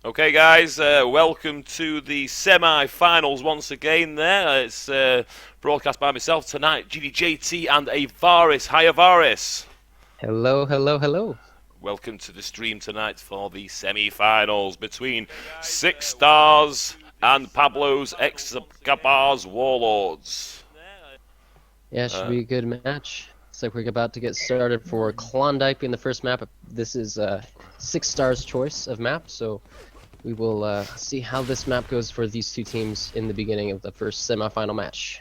Okay, guys, welcome to the semi-finals once again. It's broadcast by myself tonight, GDJT and Avaris. Hi, Avaris. Hello, hello, hello. Welcome to the stream tonight for the semi-finals between Six Stars and Pablo's Escobars Warlords. Yeah, should be a good match. Looks like we're about to get started for Klondike being the first map. This is Six Stars' choice of map, so we will see how this map goes for these two teams in the beginning of the first semi-final match.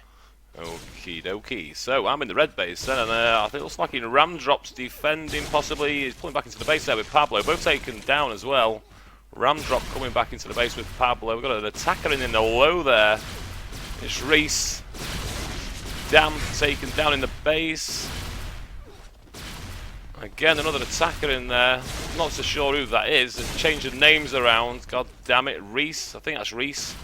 Okie dokie. So I'm in the red base then, and I think it looks like in Ram Drop's defending possibly. He's pulling back into the base there with Pablo. Both taken down as well. Ram Drop coming back into the base with Pablo. We've got an attacker in the low there. It's Reese. Dam taken down in the base. Again, another attacker in there. Not so sure who that is. They're changing names around. God damn it, Reese. I think that's Reese.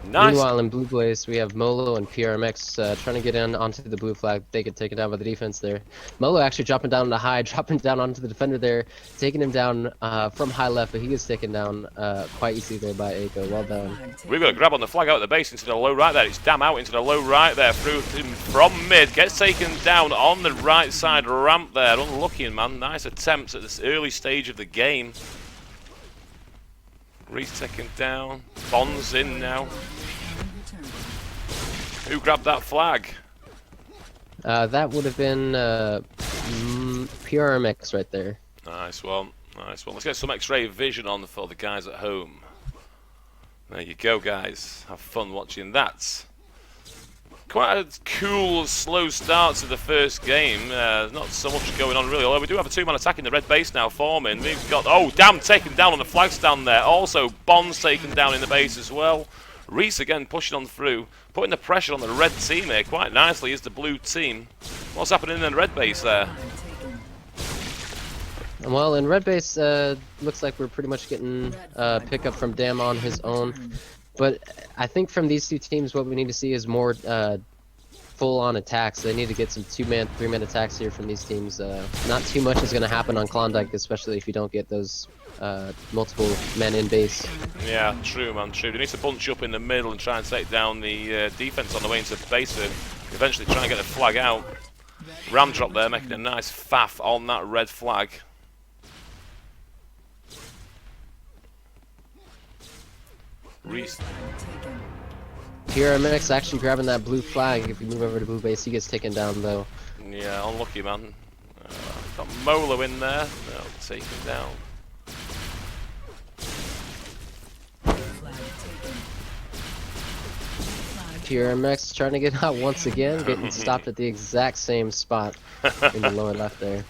Nice. Meanwhile, in Blue Blaze, we have Molo and PRMX trying to get in onto the blue flag. They get taken down by the defense there. Molo actually dropping down to high, dropping down onto the defender there, taking him down from high left, but he gets taken down quite easily there by Eiko. Well done. We've got a grab on the flag out of the base into the low right there. It's Dam out into the low right there, through from mid. Gets taken down on the right side ramp there. Unlucky, man. Nice attempts at this early stage of the game. Reese taken down. Bond's in now. Who grabbed that flag? That would have been PRMX right there. Nice one. Nice one. Let's get some X-ray vision on for the guys at home. There you go, guys. Have fun watching that. Quite a cool, slow start to the first game. Not so much going on really, although we do have a two-man attack in the red base now forming. We've got, oh, Dam taken down on the flag stand there. Also, Bond's taken down in the base as well. Reese again pushing on through, putting the pressure on the red team here quite nicely is the blue team. What's happening in the red base there? Well, in red base, looks like we're pretty much getting pickup from Dam on his own. But I think from these two teams, what we need to see is more full-on attacks. They need to get some two-man, three-man attacks here from these teams. Not too much is going to happen on Klondike, especially if you don't get those multiple men in base. Yeah, true, man, true. They need to bunch up in the middle and try and take down the defense on the way into base and eventually try and get the flag out. Ram Drop there, making a nice faff on that red flag. Reese. PRMX actually grabbing that blue flag. If we move over to blue base, he gets taken down though. Yeah, unlucky, man. Got Molo in there. No, taken down. PRMX trying to get out once again, getting stopped at the exact same spot in the lower left there.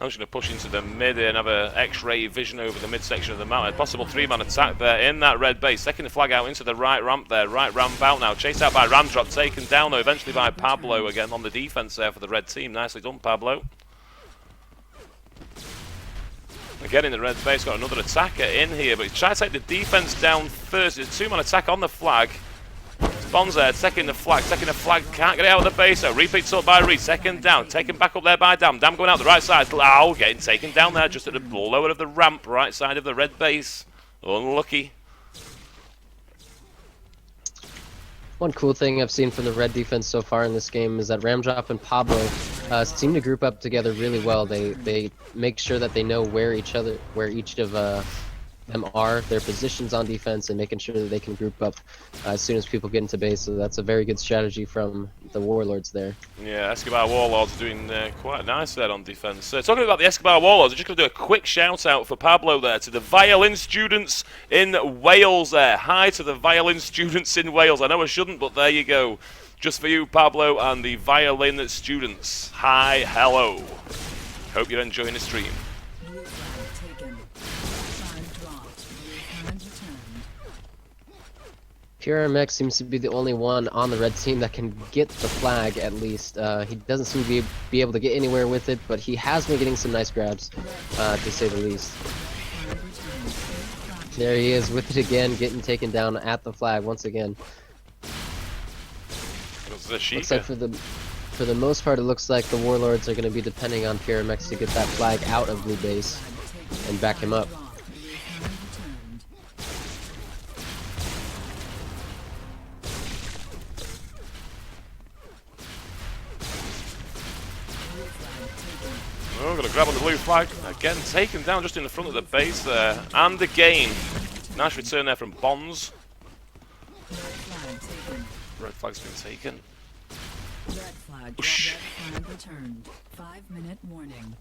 I'm just going to push into the mid here and have an X-ray vision over the midsection of the map. A possible three-man attack there in that red base. Taking the flag out into the right ramp there. Right ramp out now. Chased out by Ram Drop. Taken down, though, eventually by Pablo again on the defense there for the red team. Nicely done, Pablo. Again in the red base, got another attacker in here, but he's trying to take the defense down first. It's a two-man attack on the flag. Bond's there, taking the flag, can't get it out of the base, so repeats up by Reed, second down, taken back up there by Dam, Dam going out the right side, Ow, getting taken down there, just at the lower of the ramp, right side of the red base, unlucky. One cool thing I've seen from the red defense so far in this game is that Ramdrop and Pablo seem to group up together really well. They make sure that they know where each of them are, their positions on defense, and making sure that they can group up as soon as people get into base. So that's a very good strategy from the Warlords there. Yeah, Escobar Warlords doing quite nice there on defense. Talking about the Escobar Warlords, I'm just going to do a quick shout out for Pablo there to the violin students in Wales there. Hi to the violin students in Wales. I know I shouldn't, but there you go. Just for you, Pablo, and the violin students. Hi, hello. Hope you're enjoying the stream. PRMX seems to be the only one on the red team that can get the flag, at least. He doesn't seem to be able to get anywhere with it, but he has been getting some nice grabs, to say the least. There he is with it again, getting taken down at the flag once again. Looks like for the most part, it looks like the Warlords are going to be depending on PRMX to get that flag out of blue base. and back him up. Oh, gonna grab on the blue flag. Again, taken down just in the front of the base there. And again. Nice return there from Bonds. Red flag's been taken. Red flag returned. 5-minute warning.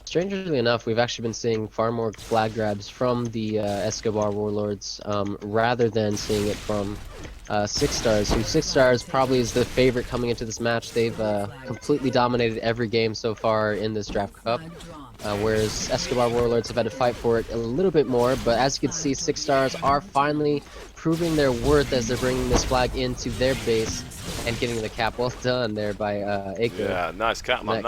Strangely enough, we've actually been seeing far more flag grabs from the Escobar Warlords rather than seeing it from Six Stars, who Six Stars probably is the favorite coming into this match. They've completely dominated every game so far in this Draft Cup, whereas Escobar Warlords have had to fight for it a little bit more. But as you can see, Six Stars are finally proving their worth as they're bringing this flag into their base and getting the cap. Well done there by Aiko. Yeah, nice cap, man.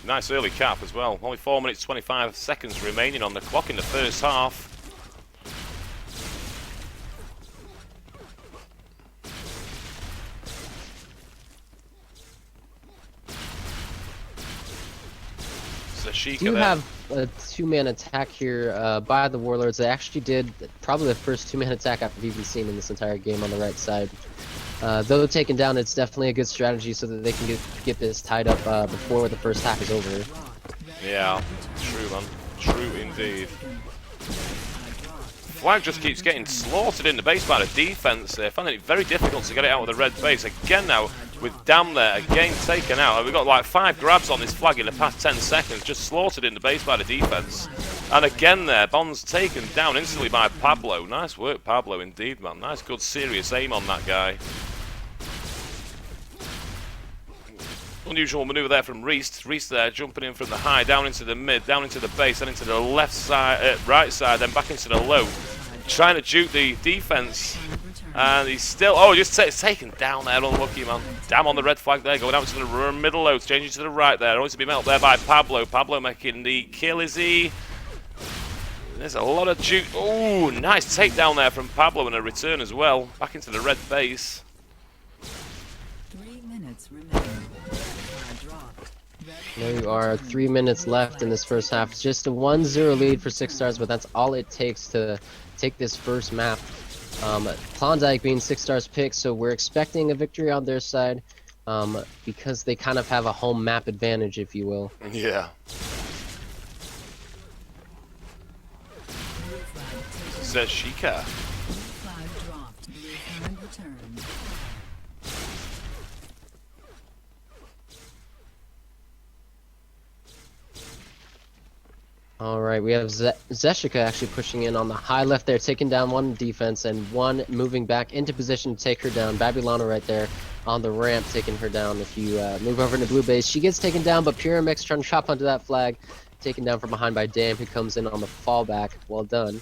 Nice early cap as well. Only 4 minutes 25 seconds remaining on the clock in the first half. Do have a two-man attack here by the Warlords. They actually did probably the first two-man attack I've even seen in this entire game on the right side. Though taken down, it's definitely a good strategy so that they can get this tied up before the first half is over. Yeah, true, man. True indeed. Flag just keeps getting slaughtered in the base by the defense. They're finding it very difficult to get it out of the red base. Again now, with Dam there, again taken out. We've got like 5 grabs on this flag in the past 10 seconds, just slaughtered in the base by the defense. And again there, Bond's taken down instantly by Pablo. Nice work, Pablo, indeed, man. Nice, good, serious aim on that guy. Unusual maneuver there from Reese. Reese there jumping in from the high, down into the mid, down into the base, then into the left side, right side, then back into the low. Trying to juke the defense. And he's still, just taken down there, unlucky, man. Damn on the red flag there, going out to the middle low, changing to the right there. Always to be met up there by Pablo. Pablo making the kill, is he? There's a lot of juke. Oh, nice takedown there from Pablo and a return as well. Back into the red base. 3 minutes remaining. There you are, 3 minutes left in this first half. It's just a 1-0 lead for Six Stars, but that's all it takes to take this first map. Klondike being Six Stars pick, so we're expecting a victory on their side because they kind of have a home map advantage, if you will. Yeah. Says Sheikah. Flag dropped. Flag returned. Alright, we have Zeshika actually pushing in on the high left there, taking down one defense and one moving back into position to take her down. Babylona right there on the ramp taking her down. If you move over into blue base, she gets taken down, but Pyramix trying to chop onto that flag. Taken down from behind by Dam, who comes in on the fallback. Well done.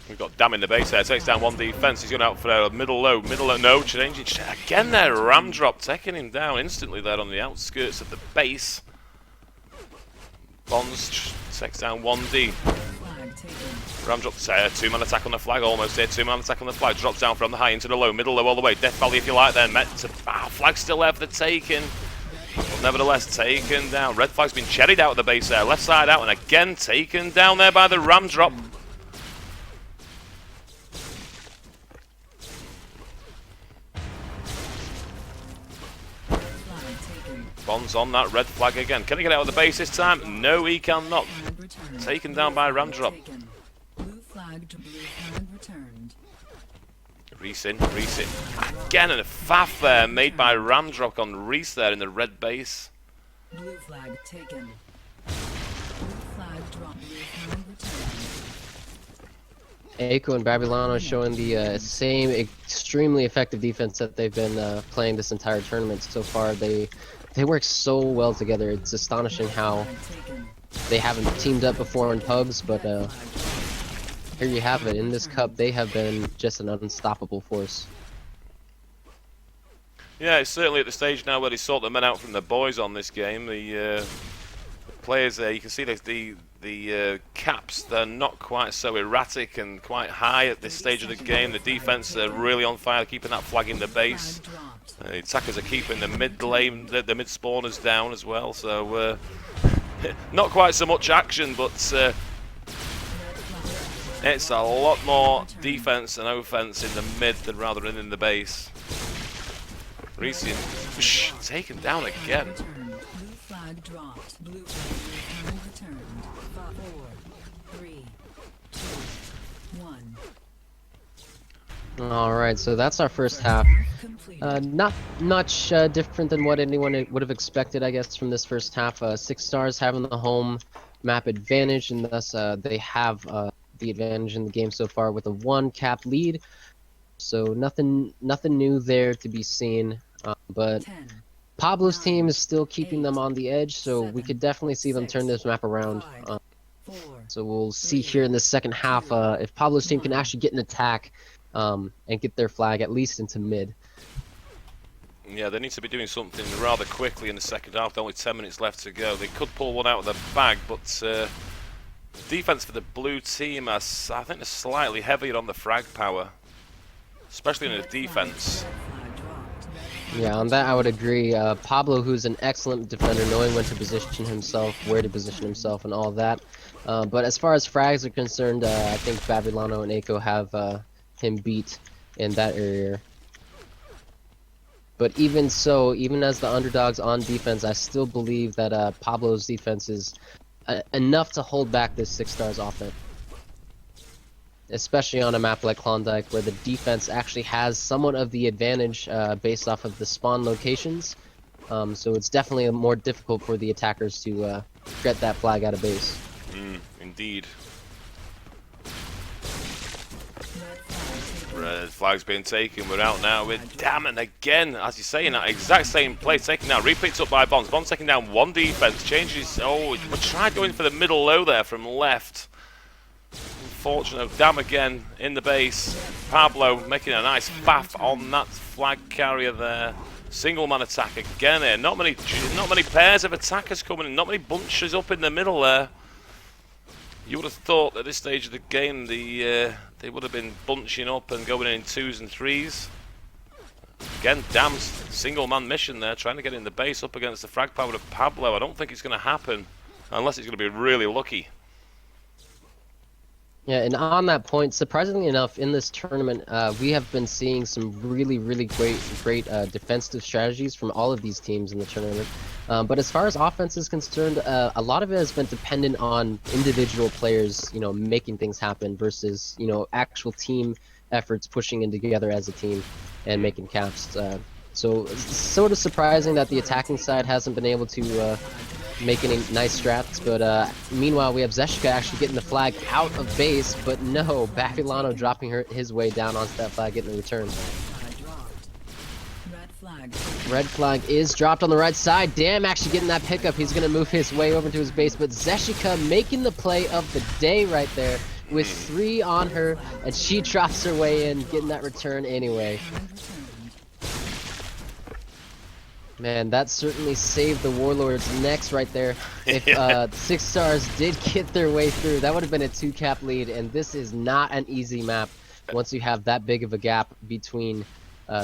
We've got Dam in the base there, takes down one defense. He's going out for a middle low, no, changing. Again there, ram drop, taking him down instantly there on the outskirts of the base. Bonds takes down 1D. Ram drop, two-man attack on the flag, almost here. Two-man attack on the flag, drops down from the high into the low, middle low all the way. Death Valley if you like there, met to, flag still there for the taking. But nevertheless, taken down. Red flag's been cherried out of the base there, left side out, and again taken down there by the ram drop. Bonds on that red flag again. Can he get out of the base this time? No, he cannot. Taken down by ram drop. Reese in. Again, and a faff there made by ram drop on Reese there in the red base. Blue flag taken. Blue flag drop. Aiko and Babylon showing the same extremely effective defense that they've been playing this entire tournament so far. They work so well together. It's astonishing how they haven't teamed up before in pubs, but here you have it. In this cup, they have been just an unstoppable force. Yeah, it's certainly at the stage now where they sort the men out from the boys on this game. The players there, you can see the the caps, they're not quite so erratic and quite high at this stage of the game. The defense are really on fire, keeping that flag in the base. Flag dropped. The attackers are keeping the mid lane, the mid spawners down as well. So not quite so much action, but it's a lot more defense and offense in the mid than rather than in the base. Reesian, taken down again. Returned. Blue flag dropped. Blue flag returned. 4, 3, 2, 1. All right, so that's our first half. Completed. Not much different than what anyone would have expected, I guess, from this first half. 6 stars having the home map advantage, and thus they have the advantage in the game so far with a 1 cap lead. So nothing new there to be seen. But 10, Pablo's team is still keeping them on the edge, so we could definitely see them turn this map around. 4, So we'll see here in the second half if Pablo's team can actually get an attack and get their flag at least into mid. Yeah, they need to be doing something rather quickly in the second half. Only 10 minutes left to go. They could pull one out of the bag, but defense for the blue team, I think they're slightly heavier on the frag power, especially in the defense. flag dropped. Yeah, on that I would agree. Pablo, who's an excellent defender, knowing when to position himself, where to position himself, and all of that. But as far as frags are concerned, I think Babylano and Eiko have him beat in that area. But even so, even as the underdogs on defense, I still believe that Pablo's defense is enough to hold back this 6 stars offense. Especially on a map like Klondike, where the defense actually has somewhat of the advantage based off of the spawn locations. So it's definitely more difficult for the attackers to get that flag out of base. Indeed. Red flag taken. Red flag's been taken. We're out now with Damon again, as you say, in that exact same place. Taken down, repicked up by Bonds. Bonds taking down 1 defense. Changes. Oh, we tried going for the middle low there from left. Unfortunate. Dam again in the base. Pablo making a nice faff on that flag carrier there. Single man attack again here. Not many pairs of attackers coming in. Not many bunches up in the middle there. You would have thought at this stage of the game they would have been bunching up and going in 2s and 3s. Again, Dam's single man mission there, trying to get in the base up against the frag power of Pablo. I don't think it's going to happen unless it's going to be really lucky. Yeah, and on that point, surprisingly enough, in this tournament, we have been seeing some really great defensive strategies from all of these teams in the tournament. But as far as offense is concerned, a lot of it has been dependent on individual players, making things happen versus, actual team efforts pushing in together as a team and making caps. So it's sort of surprising that the attacking side hasn't been able to make any nice strats, but meanwhile we have Zeshika actually getting the flag out of base, but no, Babylano dropping his way down onto that flag, getting the return. Flag dropped. Red flag taken. Red flag is dropped on the right side. Damn, actually getting that pickup. He's going to move his way over to his base, but Zeshika making the play of the day right there with 3 on her, and she drops her way in, getting that return anyway. Flag returned. Man, that certainly saved the Warlords' necks right there. If 6 stars did get their way through, that would have been a 2-cap lead, and this is not an easy map once you have that big of a gap between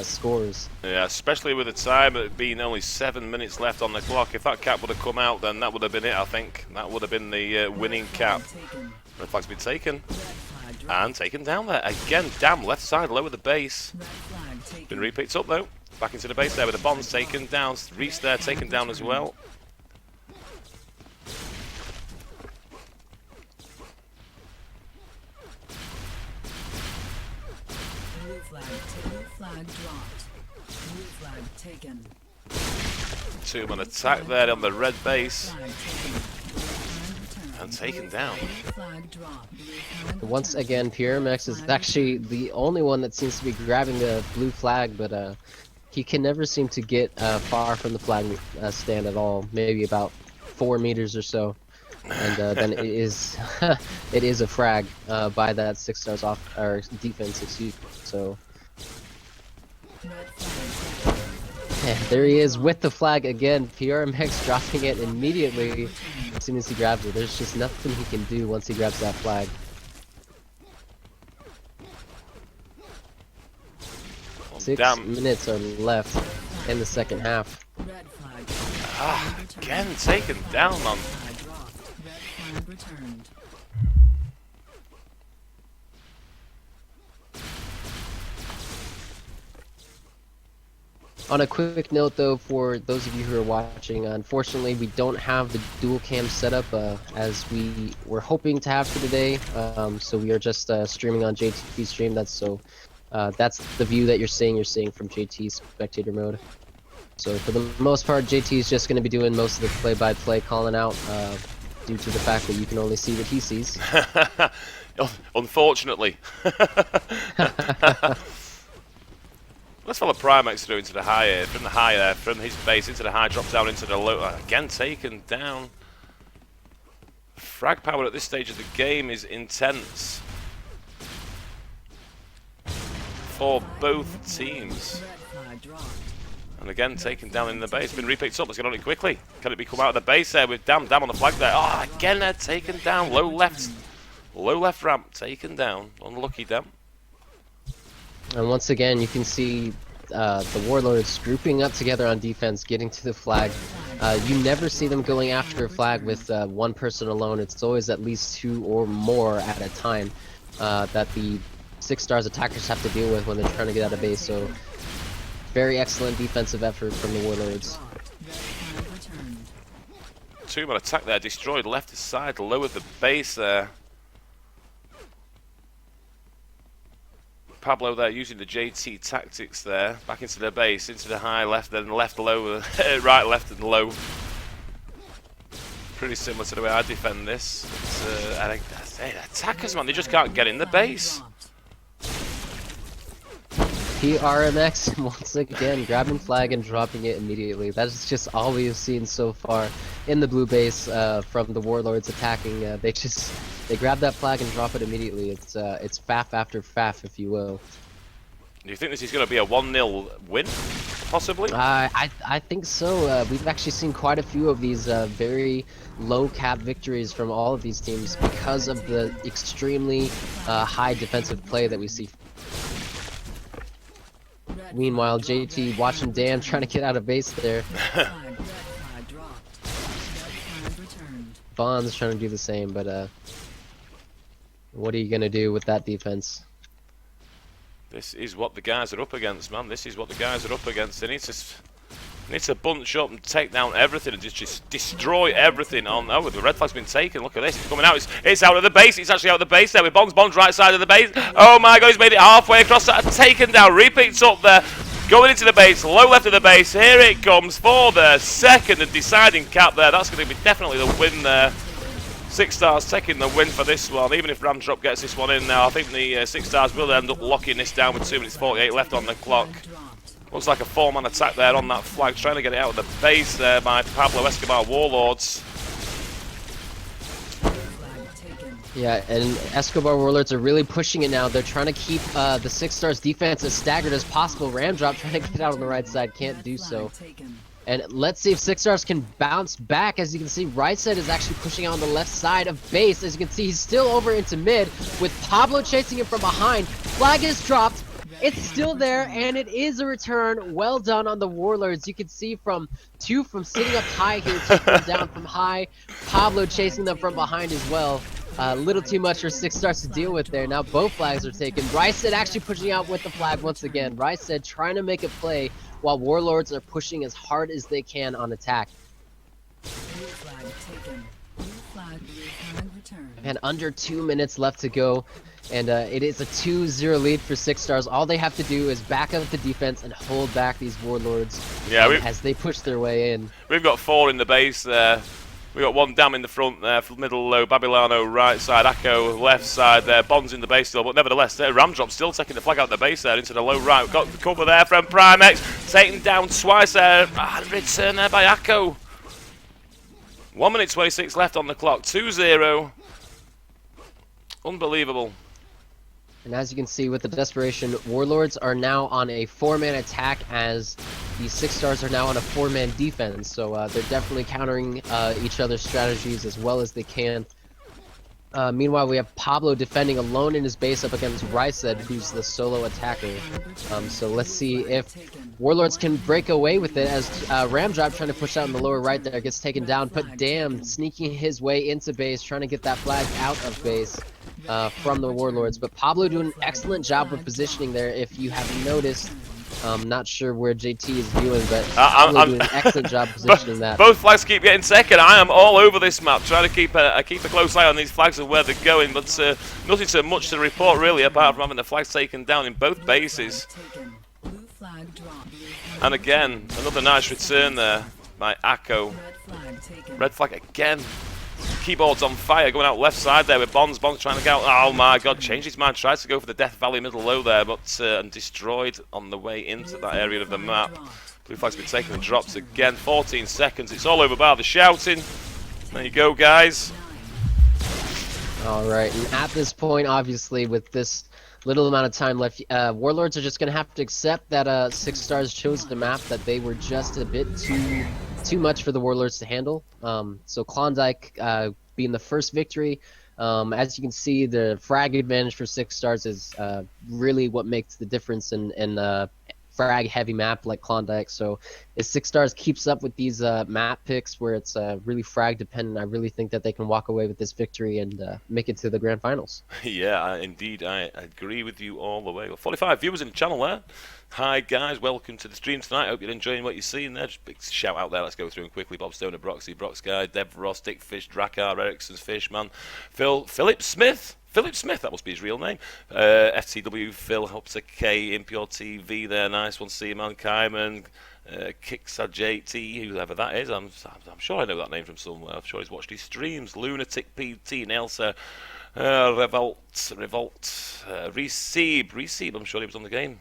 scores. Yeah, especially with the time being only 7 minutes left on the clock. If that cap would have come out, then that would have been it, I think. That would have been the winning cap. Taken. Red flag's been taken Red flag dropped. and taken down there. Again, damn, left side, lower the base. Red flag taken. Been repicked up though. Back into the base there with the bombs taken down. Reese there taken down as well. Blue flag dropped. Blue flag taken. 2-man attack there on the red base. Flag taken. Blue flag returned. And taken down. Blue flag dropped. Blue flag Once returned. again, PRMX is actually the only one that seems to be grabbing the blue flag, but he can never seem to get far from the flag stand at all. Maybe about 4 meters or so, and then it is it is a frag by that 6 stars off or defense. Excuse me. So Red flag taken. yeah, there he is with the flag again. PRMX dropping it immediately. Returned. as soon as he grabs it. There's just nothing he can do once he grabs that flag. Oh, 6 damn. minutes are left in the second half. Red flag. Again taken down, man. Flag dropped. Red flag returned. On a quick note though, for those of you who are watching, unfortunately we don't have the dual cam setup as we were hoping to have for today. So we are just streaming on JT's stream. That's the view that you're seeing from JT's spectator mode. So for the most part, JT is just going to be doing most of the play-by-play calling out due to the fact that you can only see what he sees. Unfortunately. Let's follow Primax through into the high air, from the high there, from his base into the high, drops down into the low. Again taken down. Frag power at this stage of the game is intense for both teams. Red flag dropped. And again taken down in the base. Been repicked up. Let's get on it quickly. Can it be come out of the base there with Damn on the flag there? Oh, again they're taken down. Low left ramp taken down. Unlucky Damn. And once again, you can see the Warlords grouping up together on defense, getting to the flag. You never see them going after a flag with one person alone. It's always at least 2 or more at a time that the 6 stars attackers have to deal with when they're trying to get out of base. So very excellent defensive effort from the Warlords. Red flag returned. 2-man attack there. Destroyed left side. Lowered the base there. Pablo there using the JT tactics there, back into the base, into the high left, then left low, right left and low. Pretty similar to the way I defend this. I think attackers, man, they just can't get in the base. PRMX once again grabbing flag and dropping it immediately. That is just all we have seen so far in the blue base from the Warlords attacking. They grab that flag and drop it immediately. It's faff after faff, if you will. Do you think this is going to be a 1-0 win, possibly? I think so. We've actually seen quite a few of these very low cap victories from all of these teams because of the extremely high defensive play that we see. Meanwhile, JT watching Dan trying to get out of base there. Red flag dropped. Red flag returned. Bond's trying to do the same, but what are you gonna do with that defense? This is what the guys are up against, man. This is what the guys are up against. They need to bunch up and take down everything and just destroy everything on. Oh, the red flag's been taken. Look at this. It's coming out. It's out of the base. It's actually out of the base there with Bond's right side of the base. Oh my god, he's made it halfway across that. Taken down. Repeats up there. Going into the base. Low left of the base. Here it comes for the second and deciding cap there. That's going to be definitely the win there. 6 stars taking the win for this one. Even if Ramdrop gets this one in now, I think the 6 stars will end up locking this down with 2 minutes 48 left on the clock. Looks like a 4-man attack there on that flag, trying to get it out of the base there by Pablo Escobar Warlords. Yeah, and Escobar Warlords are really pushing it now. They're trying to keep the 6 stars defense as staggered as possible. Ramdrop trying to get out on the right side, can't do so. And let's see if 6 stars can bounce back. As you can see, right side is actually pushing out on the left side of base. As you can see, he's still over into mid with Pablo chasing him from behind. Flag is dropped. It's still there, and it is a return. Well done on the Warlords. You can see from sitting up high here, 2 from down from high. Pablo chasing them from behind as well. A little too much for 6 stars to deal with there. Now both flags are taken. Rystead actually pushing out with the flag once again. Rystead trying to make a play while Warlords are pushing as hard as they can on attack. And under 2 minutes left to go. And it is a 2-0 lead for 6 stars. All they have to do is back up the defense and hold back these Warlords as they push their way in. We've got 4 in the base there. We've got 1 Dam in the front there, middle low, Babilano right side, Akko left side there, Bond's in the base still, but nevertheless, Ramdrop still taking the flag out of the base there into the low right. We've got the cover there from Primex, taken down twice there, and return there by Akko. 1 minute 26 left on the clock, 2-0. Unbelievable. And as you can see with the desperation, Warlords are now on a 4-man attack as the Six Stars are now on a 4-man defense, so they're definitely countering each other's strategies as well as they can. Meanwhile, we have Pablo defending alone in his base up against Rysed, who's the solo attacker. So let's see if Warlords can break away with it as Ramdrop trying to push out in the lower right there gets taken down, but damn, sneaking his way into base, trying to get that flag out of base from the Warlords. But Pablo doing an excellent job of positioning there, if you have noticed. Not sure where JT is viewing, but Pablo doing an excellent job positioning that. Both flags keep getting second. I am all over this map, trying to keep a close eye on these flags and where they're going, but nothing so much to report really, apart from having the flags taken down in both bases. And again, another nice return there by Akko. Red flag again. Keyboard's on fire, going out left side there with Bonds. Bonds trying to get out. Oh my god, changed his mind. Tries to go for the Death Valley middle low there, but and destroyed on the way into that area of the map. Blue flag's been taken and drops again. 14 seconds. It's all over by the shouting. There you go, guys. Alright, and at this point, obviously, with this little amount of time left, Warlords are just going to have to accept that Six Stars chose the map, that they were just a bit too much for the Warlords to handle. So Klondike being the first victory. As you can see, the frag advantage for Six Stars is really what makes the difference in frag heavy map like Klondike. So if Six Stars keeps up with these map picks where it's really frag dependent, I really think that they can walk away with this victory and make it to the grand finals. Yeah, indeed, I agree with you all the way. Well, 45 viewers in the channel there. Hi guys, welcome to the stream tonight. Hope you're enjoying what you're seeing there. Just big shout out there. Let's go through them quickly. Bob Stoner, Broxy, Brox Guy, Dev Ross, Dick Fish, Drakkar, Ericsson's Fishman, Philip Smith. Philip Smith, that must be his real name. FTW, Phil, Hopsa K, Impure TV there, nice one. Seaman, Kaiman, Kicksa JT, whoever that is. I'm sure I know that name from somewhere. I'm sure he's watched his streams. Lunatic PT, Nelsa, Revolt, Receive, I'm sure he was on the game.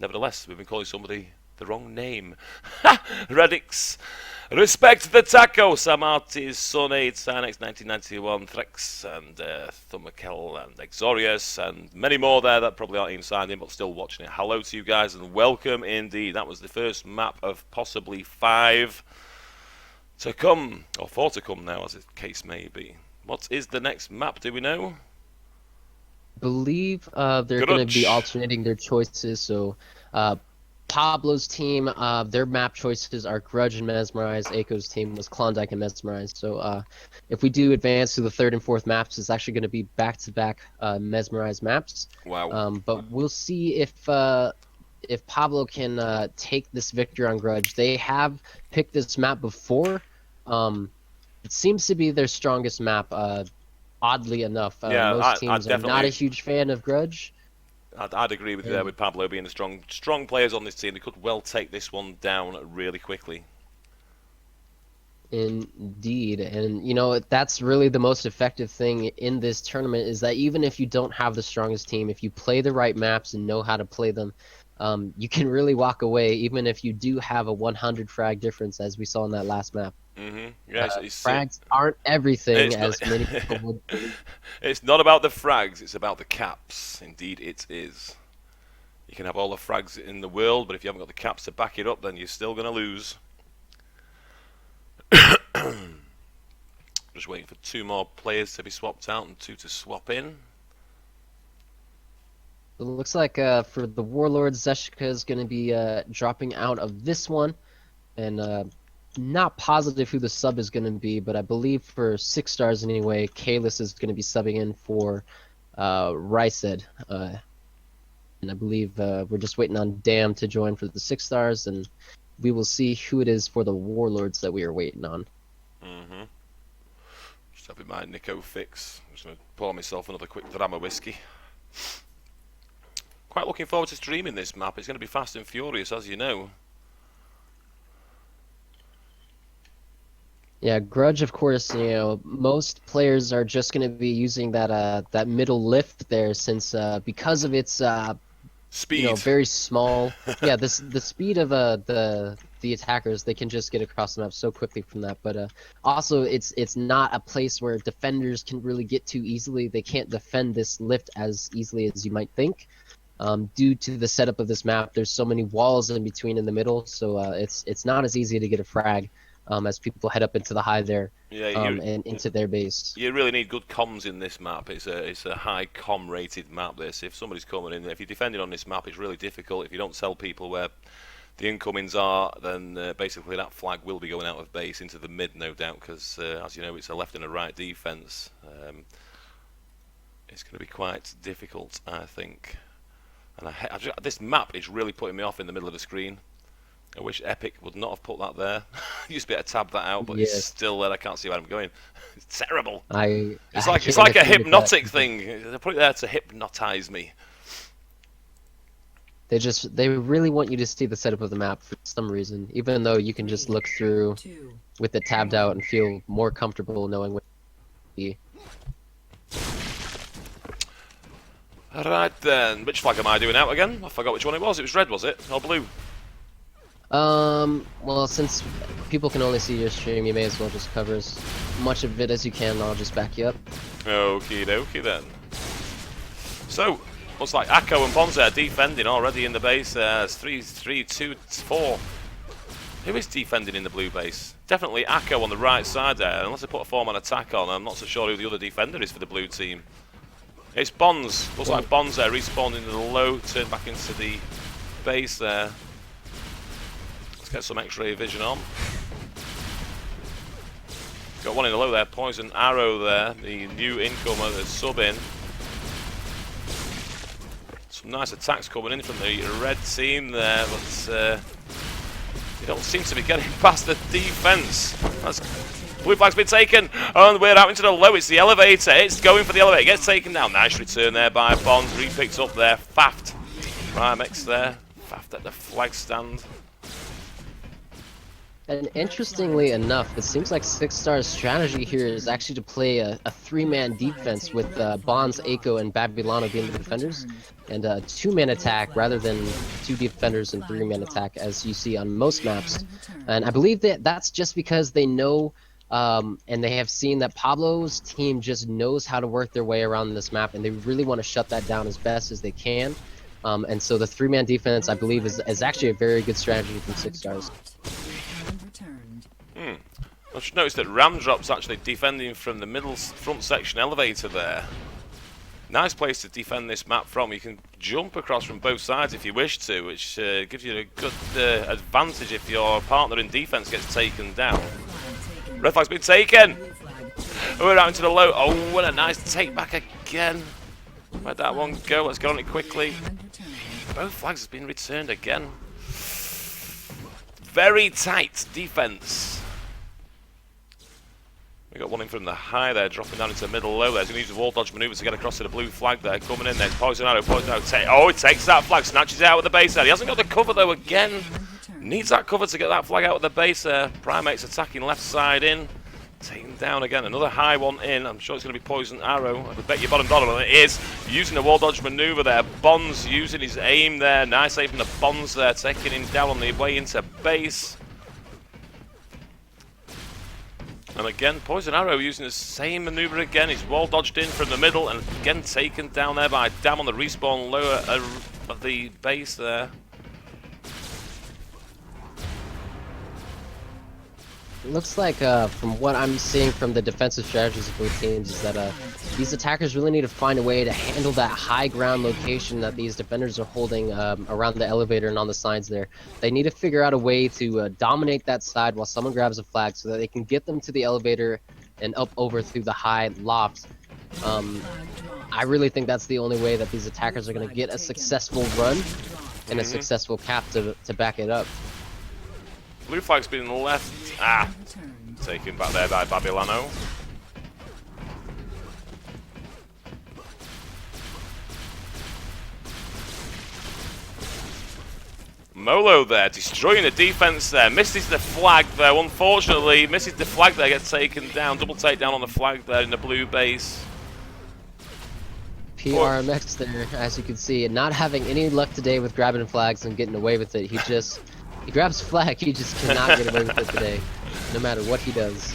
Nevertheless, we've been calling somebody the wrong name. Radix, Respect the Taco, Samartis, Sonade, Sinex 1991, Threx, and Thumakel, and Exorius, and many more there that probably aren't even signed in but still watching it. Hello to you guys and welcome indeed. That was the first map of possibly 5 to come, or 4 to come now, as the case may be. What is the next map, do we know? Believe they're going to be alternating their choices. So Pablo's team, their map choices are Grudge and Mesmerize. Aiko's team was Klondike and Mesmerize. So if we do advance to the 3rd and 4th maps, it's actually going to be back-to-back Mesmerize maps. Wow. But we'll see if Pablo can take this victory on Grudge. They have picked this map before. It seems to be their strongest map. Oddly enough, most teams are not a huge fan of Grudge. I'd agree with you there with Pablo being the strong players on this team. They could well take this one down really quickly. Indeed, and you know that's really the most effective thing in this tournament is that even if you don't have the strongest team, if you play the right maps and know how to play them, you can really walk away even if you do have a 100 frag difference as we saw in that last map. Yes, frags aren't everything, as many people would believe. It's not about the frags, it's about the caps. Indeed it is. You can have all the frags in the world, but if you haven't got the caps to back it up, then you're still going to lose. Just waiting for 2 more players to be swapped out and 2 to swap in. It looks like for the Warlords, Zeshika is going to be dropping out of this one, and not positive who the sub is going to be, but I believe for Six Stars anyway, Kalis is going to be subbing in for Rysed. And I believe we're just waiting on Dam to join for the Six Stars, and we will see who it is for the Warlords that we are waiting on. Just having my Nico fix. I'm just going to pour myself another quick dram of whiskey. Quite looking forward to streaming this map. It's going to be fast and furious, as you know. Yeah, Grudge, of course, you know, most players are just going to be using that that middle lift there since because of its speed, you know, very small. Yeah, the speed of the attackers, they can just get across the map so quickly from that. But also, it's not a place where defenders can really get to easily. They can't defend this lift as easily as you might think. Due to the setup of this map, there's so many walls in between in the middle, so it's not as easy to get a frag as people head up into the high there and into their base. You really need good comms in this map. It's a high comm rated map. This, if somebody's coming in, if you're defending on this map, it's really difficult. If you don't tell people where the incomings are, then basically that flag will be going out of base into the mid, no doubt, because as you know, it's a left and a right defense. It's going to be quite difficult, I think. And this map is really putting me off in the middle of the screen. I wish Epic would not have put that there. Used to be able to tab that out, but it's still there. I can't see where I'm going. It's terrible. It's like a hypnotic thing. They put it there to hypnotize me. They really want you to see the setup of the map for some reason, even though you can just look through with it tabbed out and feel more comfortable knowing what to be. Right then, which flag am I doing out again? I forgot which one it was. It was red, was it? Or blue? Well, since people can only see your stream, you may as well just cover as much of it as you can, and I'll just back you up. Okie dokie then. So, looks like Akko and Bonza are defending already in the base. It's 3-3-2-4. Who is defending in the blue base? Definitely Akko on the right side there, unless they put a 4-man attack on. I'm not so sure who the other defender is for the blue team. It's Bonds. Looks like Bonds there, respawned into the low, turned back into the base there. Let's get some X-ray vision on. Got one in the low there, Poison Arrow there, the new incomer, the sub-in. Some nice attacks coming in from the red team there, but they don't seem to be getting past the defense. Blue flag's been taken, and we're out into the low. It's the elevator. It's going for the elevator. It gets taken down. Nice return there by Bonds. Repicked up there. Faft. Primex there. Faft at the flag stand. And interestingly enough, it seems like 6-Star's strategy here is actually to play a 3-man defense with Bonds, Eiko, and Babylano being the defenders, and a 2-man attack rather than 2 defenders and 3-man attack as you see on most maps. And I believe that's just because they know and they have seen that Pablo's team just knows how to work their way around this map, and they really want to shut that down as best as they can. And so the 3-man defense, I believe, is actually a very good strategy from 6-Stars. I should notice that Ramdrop's actually defending from the middle front section elevator there. Nice place to defend this map from. You can jump across from both sides if you wish to, which gives you a good advantage if your partner in defense gets taken down. Red flag's been taken! We're out into the low. Oh, what a nice take back again. Where'd that one go? Let's get on it quickly. Both flags have been returned again. Very tight defense. We got one in from the high there, dropping down into the middle low there. He's going to use the wall dodge maneuver to get across to the blue flag there. Coming in there, Poison Arrow, oh, he takes that flag, snatches it out with the base there. He hasn't got the cover though again. Needs that cover to get that flag out of the base there. Primate's attacking left side in. Taken down again, another high one in. I'm sure it's going to be Poison Arrow. I would bet you bottom dollar, and it is. Using the wall dodge maneuver there. Bonds using his aim there. Nice aim from the Bonds there, taking him down on the way into base. And again, Poison Arrow using the same maneuver again. He's wall dodged in from the middle and again taken down there by Dam on the respawn lower of the base there. It looks like, from what I'm seeing from the defensive strategies of both teams, is that these attackers really need to find a way to handle that high ground location that these defenders are holding around the elevator and on the sides there. They need to figure out a way to dominate that side while someone grabs a flag so that they can get them to the elevator and up over through the high loft. I really think that's the only way that these attackers are going to get a successful run and a successful cap to back it up. Blue flag's been left. Taken back there by Babylano. Molo there, destroying the defense there. Misses the flag there, unfortunately. Misses the flag there, gets taken down. Double takedown on the flag there in the blue base. PRMX there, as you can see, not having any luck today with grabbing flags and getting away with it. He grabs flag, he just cannot get away with it today, no matter what he does.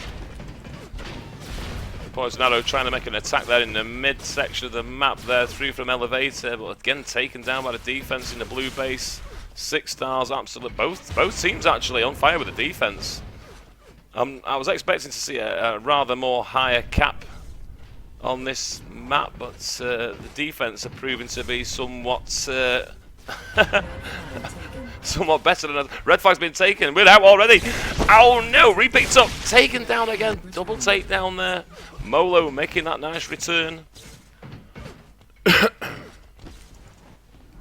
Poison Arrow trying to make an attack there in the mid section of the map there, through from Elevator, but again taken down by the defense in the blue base. 6 stars, absolute. Both teams actually on fire with the defense. I was expecting to see a rather more higher cap on this map, but the defense are proving to be somewhat somewhat better than others. Red flag's been taken. We're out already. Oh no, repicked up, taken down again. Double takedown there. Molo making that nice return.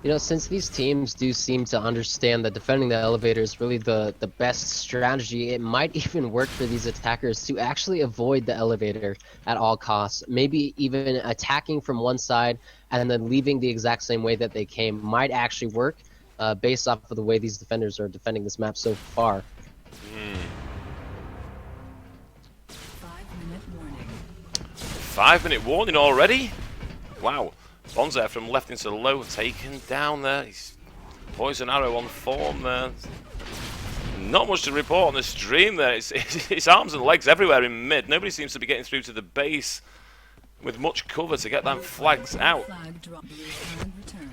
You know, since these teams do seem to understand that defending the elevator is really the best strategy, it might even work for these attackers to actually avoid the elevator at all costs. Maybe even attacking from one side and then leaving the exact same way that they came might actually work, based off of the way these defenders are defending this map so far. 5-minute warning. 5-minute warning already? Wow. Bonzer from left into low, taken down there. He's Poison Arrow on form there. Not much to report on the stream there. It's arms and legs everywhere in mid. Nobody seems to be getting through to the base with much cover to get them flags out. Flag dropped and returned.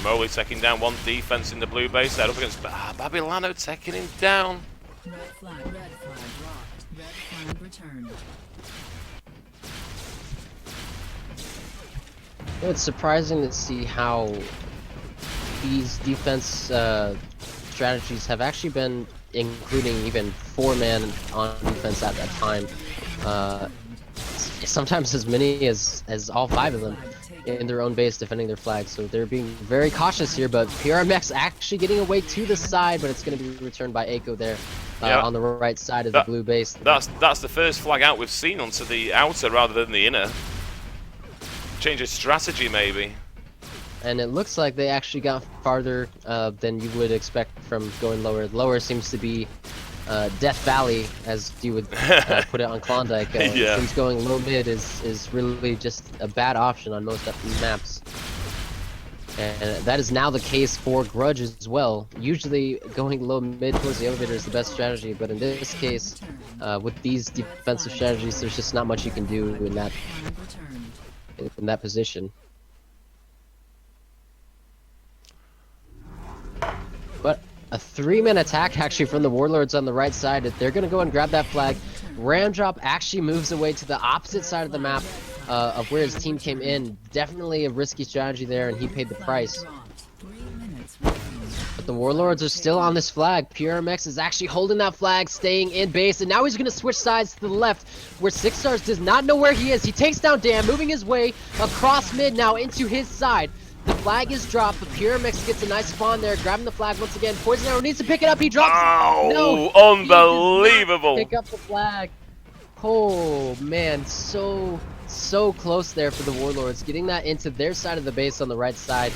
Moley taking down one defense in the blue base there, up against Babylano taking him down. Red flag dropped. Red flag returned. It's surprising to see how these defense strategies have actually been including even 4-man on defense at that time. Sometimes as many as all 5 of them in their own base defending their flag. So they're being very cautious here, but PRMX actually getting away to the side, but it's going to be returned by Echo there on the right side of the blue base. That's the first flag out we've seen onto the outer rather than the inner. Change of strategy maybe. And it looks like they actually got farther than you would expect from going lower. Lower seems to be Death Valley, as you would put it on Klondike. Since going low mid is really just a bad option on most maps. And that is now the case for Grudge as well. Usually going low mid towards the elevator is the best strategy, but in this case, with these defensive strategies, there's just not much you can do in that position. But a 3-man attack actually from the Warlords on the right side. They're going to go and grab that flag. Ramdrop actually moves away to the opposite side of the map of where his team came in. Definitely a risky strategy there, and he paid the price. But the Warlords are still on this flag. PRMX is actually holding that flag, staying in base, and now he's going to switch sides to the left, where 6 stars does not know where he is. He takes down Dan, moving his way across mid now into his side. The flag is dropped, but PRMX gets a nice spawn there, grabbing the flag once again. Poison Arrow needs to pick it up, he drops it! No! Unbelievable! Pick up the flag. Oh man, so close there for the Warlords, getting that into their side of the base on the right side.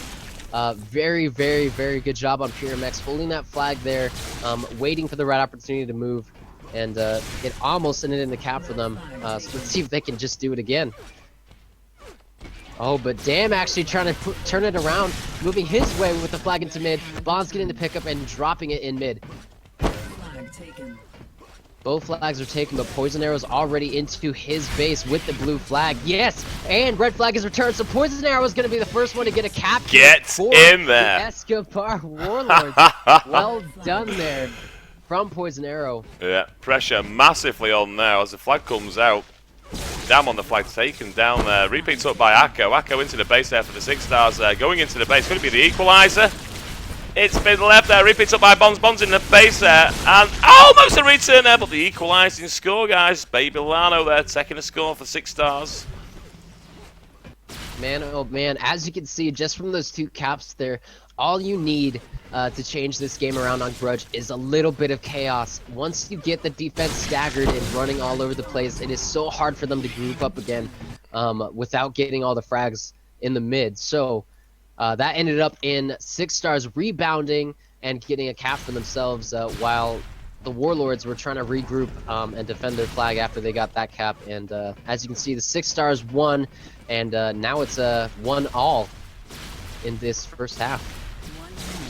Very good job on PRMX, holding that flag there, waiting for the right opportunity to move, and it almost ended in the cap for them. So let's see if they can just do it again. Oh, but Dam actually trying to turn it around, moving his way with the flag into mid. Bond's getting the pickup and dropping it in mid. Flag taken. Both flags are taken, but Poison Arrow's already into his base with the blue flag. Yes, and red flag is returned, so Poison Arrow is going to be the first one to get a cap. Get in there! The Escobar Warlords. Well done there from Poison Arrow. Yeah, pressure massively on now as the flag comes out. Damn on the flag taken down there. Repeats up by Akko. Akko into the base there for the 6 stars there. Going into the base. Could it be the equalizer? It's been left there. Repeats up by Bonds. Bonds in the base there. And almost a return there, but the equalising score, guys. Babylano there taking a score for 6 stars. Man, oh man. As you can see, just from those 2 caps there, all you need to change this game around on Grudge is a little bit of chaos. Once you get the defense staggered and running all over the place, it is so hard for them to group up again without getting all the frags in the mid. So that ended up in 6 stars rebounding and getting a cap for themselves while the Warlords were trying to regroup and defend their flag after they got that cap. And as you can see, the 6 stars won, and now it's a 1-all in this first half. 1 minute.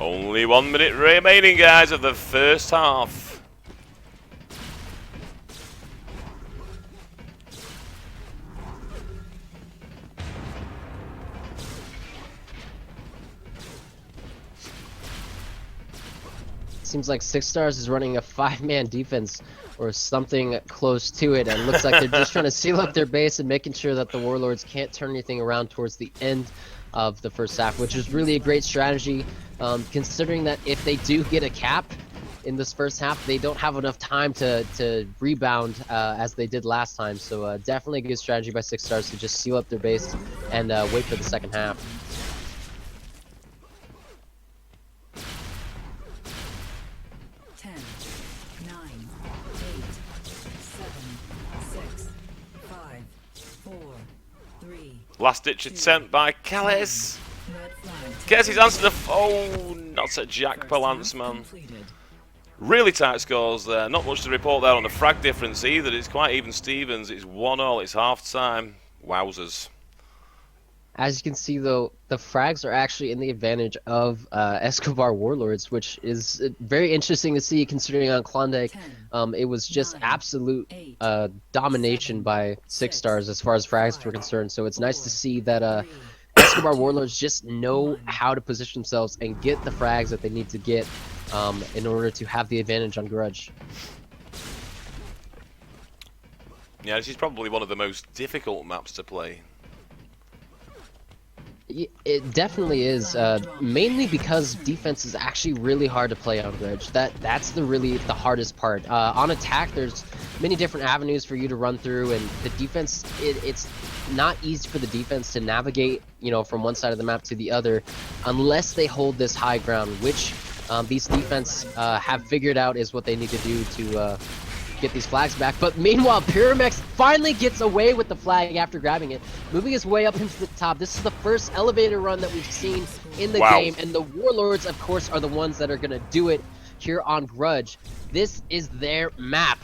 Only 1 minute remaining, guys, of the first half. Seems like Six Stars is running a 5-man defense or something close to it, and looks like they're just trying to seal up their base and making sure that the Warlords can't turn anything around towards the end of the first half, which is really a great strategy, considering that if they do get a cap in this first half, they don't have enough time to rebound as they did last time. So definitely a good strategy by Six Stars to just seal up their base and wait for the second half. 10, 9, 8, 7, 6, 5, 4, 3. Last-ditch attempt by Callis. Red flag. Gets his answer to... Oh, not a Jack Palance, man. Completed. Really tight scores there. Not much to report there on the frag difference either. It's quite even Stevens. It's 1-all. It's half-time. Wowzers. As you can see, though, the frags are actually in the advantage of Escobar Warlords, which is very interesting to see considering on Klondike, it was just absolute domination by Six Stars as far as frags were concerned. So it's nice to see that Escobar Warlords just know how to position themselves and get the frags that they need to get in order to have the advantage on Grudge. Yeah, this is probably one of the most difficult maps to play. It definitely is, mainly because defense is actually really hard to play on Grudge. That's the hardest part. On attack, there's many different avenues for you to run through, and the defense, it's not easy for the defense to navigate, you know, from one side of the map to the other, unless they hold this high ground, which these defense have figured out is what they need to do to get these flags back. But meanwhile, Pyramex finally gets away with the flag after grabbing it, moving his way up into the top. This is the first elevator run that we've seen in the game, and the Warlords, of course, are the ones that are going to do it here on Grudge. This is their map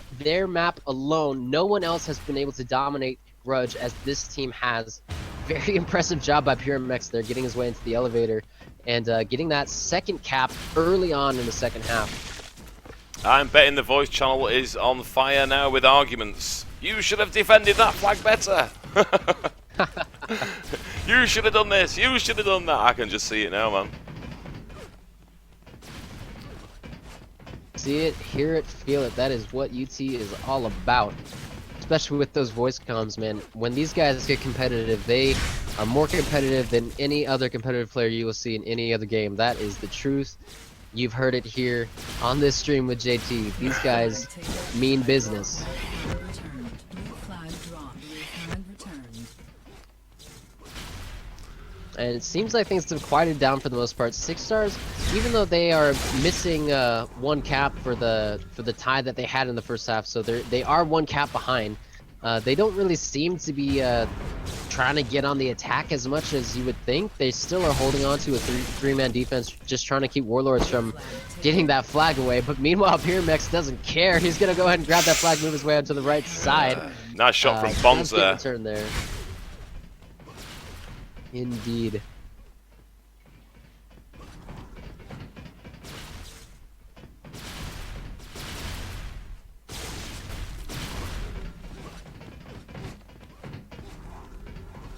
alone. No one else has been able to dominate Grudge as this team has. Very impressive job by Pyramex there, getting his way into the elevator and getting that second cap early on in the second half. I'm betting the voice channel is on fire now with arguments. You should have defended that flag better. You should have done this. You should have done that. I can just see it now, man. See it, hear it, feel it. That is what UT is all about. Especially with those voice comms, man. When these guys get competitive, they are more competitive than any other competitive player you will see in any other game. That is the truth. You've heard it here on this stream with JT. These guys mean business. And it seems like things have quieted down for the most part. Six Stars, even though they are missing one cap for the tie that they had in the first half, so they are one cap behind. They don't really seem to be trying to get on the attack as much as you would think. They still are holding on to a three-man defense, just trying to keep Warlords from getting that flag away. But meanwhile, Pyramex doesn't care. He's going to go ahead and grab that flag, move his way onto the right side. Nice shot from Bonds there. Turn there. Indeed.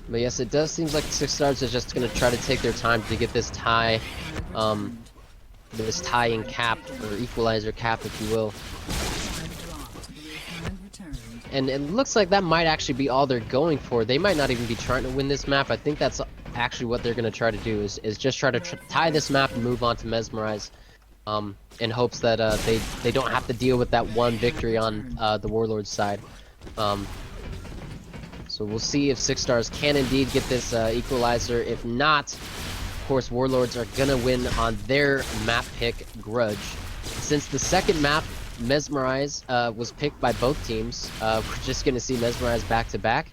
But yes, it does seem like Six Stars is just going to try to take their time to get this tie, this tying cap, or equalizer cap, if you will. And it looks like that might actually be all they're going for. They might not even be trying to win this map. I think that's actually what they're going to try to do, is just try to tie this map and move on to Mesmerize, in hopes that they don't have to deal with that one victory on the Warlords side. So we'll see if Six Stars can indeed get this equalizer. If not, of course, Warlords are going to win on their map pick, Grudge. Since the second map, Mesmerize, was picked by both teams, we're just going to see Mesmerize back-to-back.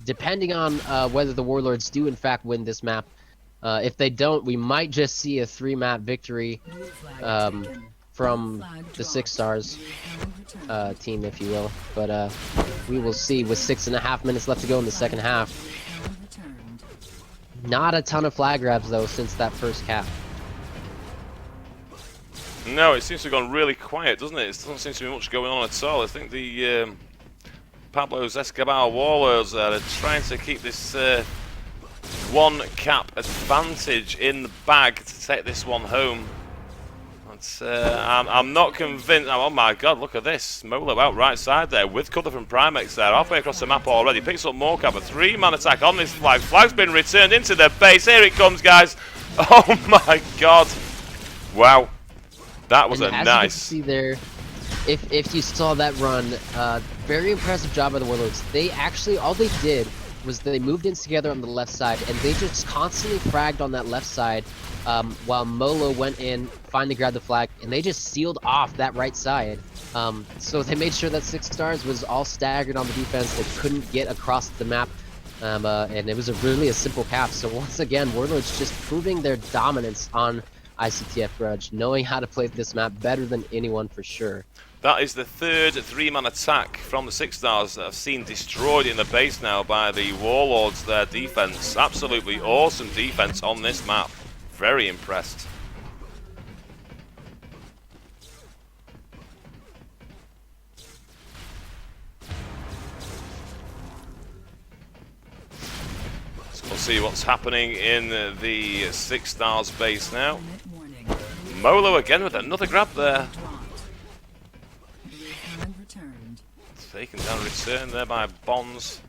Depending on whether the Warlords do, in fact, win this map. If they don't, we might just see a 3-map victory from the Six Stars team, if you will. But we will see with 6.5 minutes left to go in the second half. Not a ton of flag grabs though since that first cap. No, it seems to have gone really quiet, doesn't it? It doesn't seem to be much going on at all. I think the Pablo's Escobar Warlords are trying to keep this one cap advantage in the bag to take this one home. But I'm not convinced. Oh my God, look at this. Molo out right side there with cover from Primex there. Halfway across the map already. Picks up more cap. A 3-man attack on this flag. Flag's been returned into the base. Here it comes, guys. Oh my God. Wow. That was and a as nice. You can see there, if you saw that run, very impressive job by the Warlords. They actually, all they did was they moved in together on the left side, and they just constantly fragged on that left side while Molo went in, finally grabbed the flag, and they just sealed off that right side. So they made sure that 6 stars was all staggered on the defense. They couldn't get across the map, and it was really a simple cap. So once again, Warlords just proving their dominance on iCTF Grudge, knowing how to play this map better than anyone for sure. That is the third 3-man attack from the 6 stars that I've seen destroyed in the base now by the Warlords. Their defense, absolutely awesome defense on this map. Very impressed. So we'll see what's happening in the 6 stars base now. Molo again with another grab there. Taken down, return there by Bonds.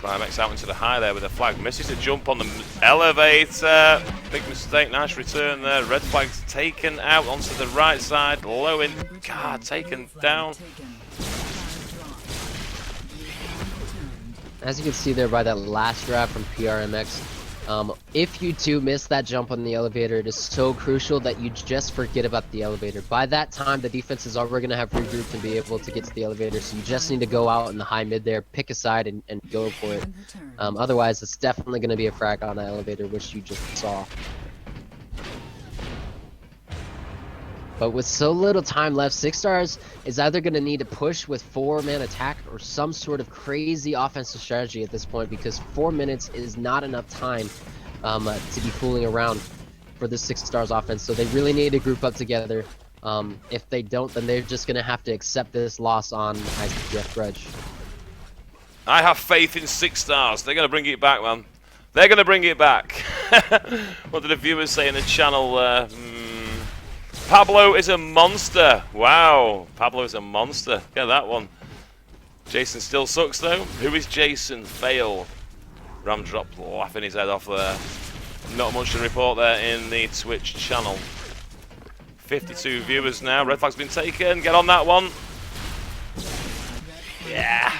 Primex out into the high there with a flag. Misses to jump on the elevator. Big mistake, nice return there. Red flag's taken out onto the right side. Low in. God, taken down. As you can see there by that last grab from PRMX, if you do miss that jump on the elevator, it is so crucial that you just forget about the elevator. By that time, the defense is already going to have regrouped and be able to get to the elevator, so you just need to go out in the high mid there, pick a side, and go for it. Otherwise, it's definitely going to be a frag on the elevator, which you just saw. But with so little time left, 6 stars is either going to need to push with 4-man attack or some sort of crazy offensive strategy at this point, because 4 minutes is not enough time to be fooling around for the 6 stars offense. So they really need to group up together. If they don't, then they're just going to have to accept this loss on iCTF Grudge. I have faith in 6 stars. They're going to bring it back, man. They're going to bring it back. What did the viewers say in the channel? Pablo is a monster. Wow, Pablo is a monster. Get that one. Jason still sucks though. Who is Jason? Fail. Ram dropped, laughing his head off there. Not much to report there in the Twitch channel. 52 viewers now. Red flag's been taken. Get on that one. Yeah.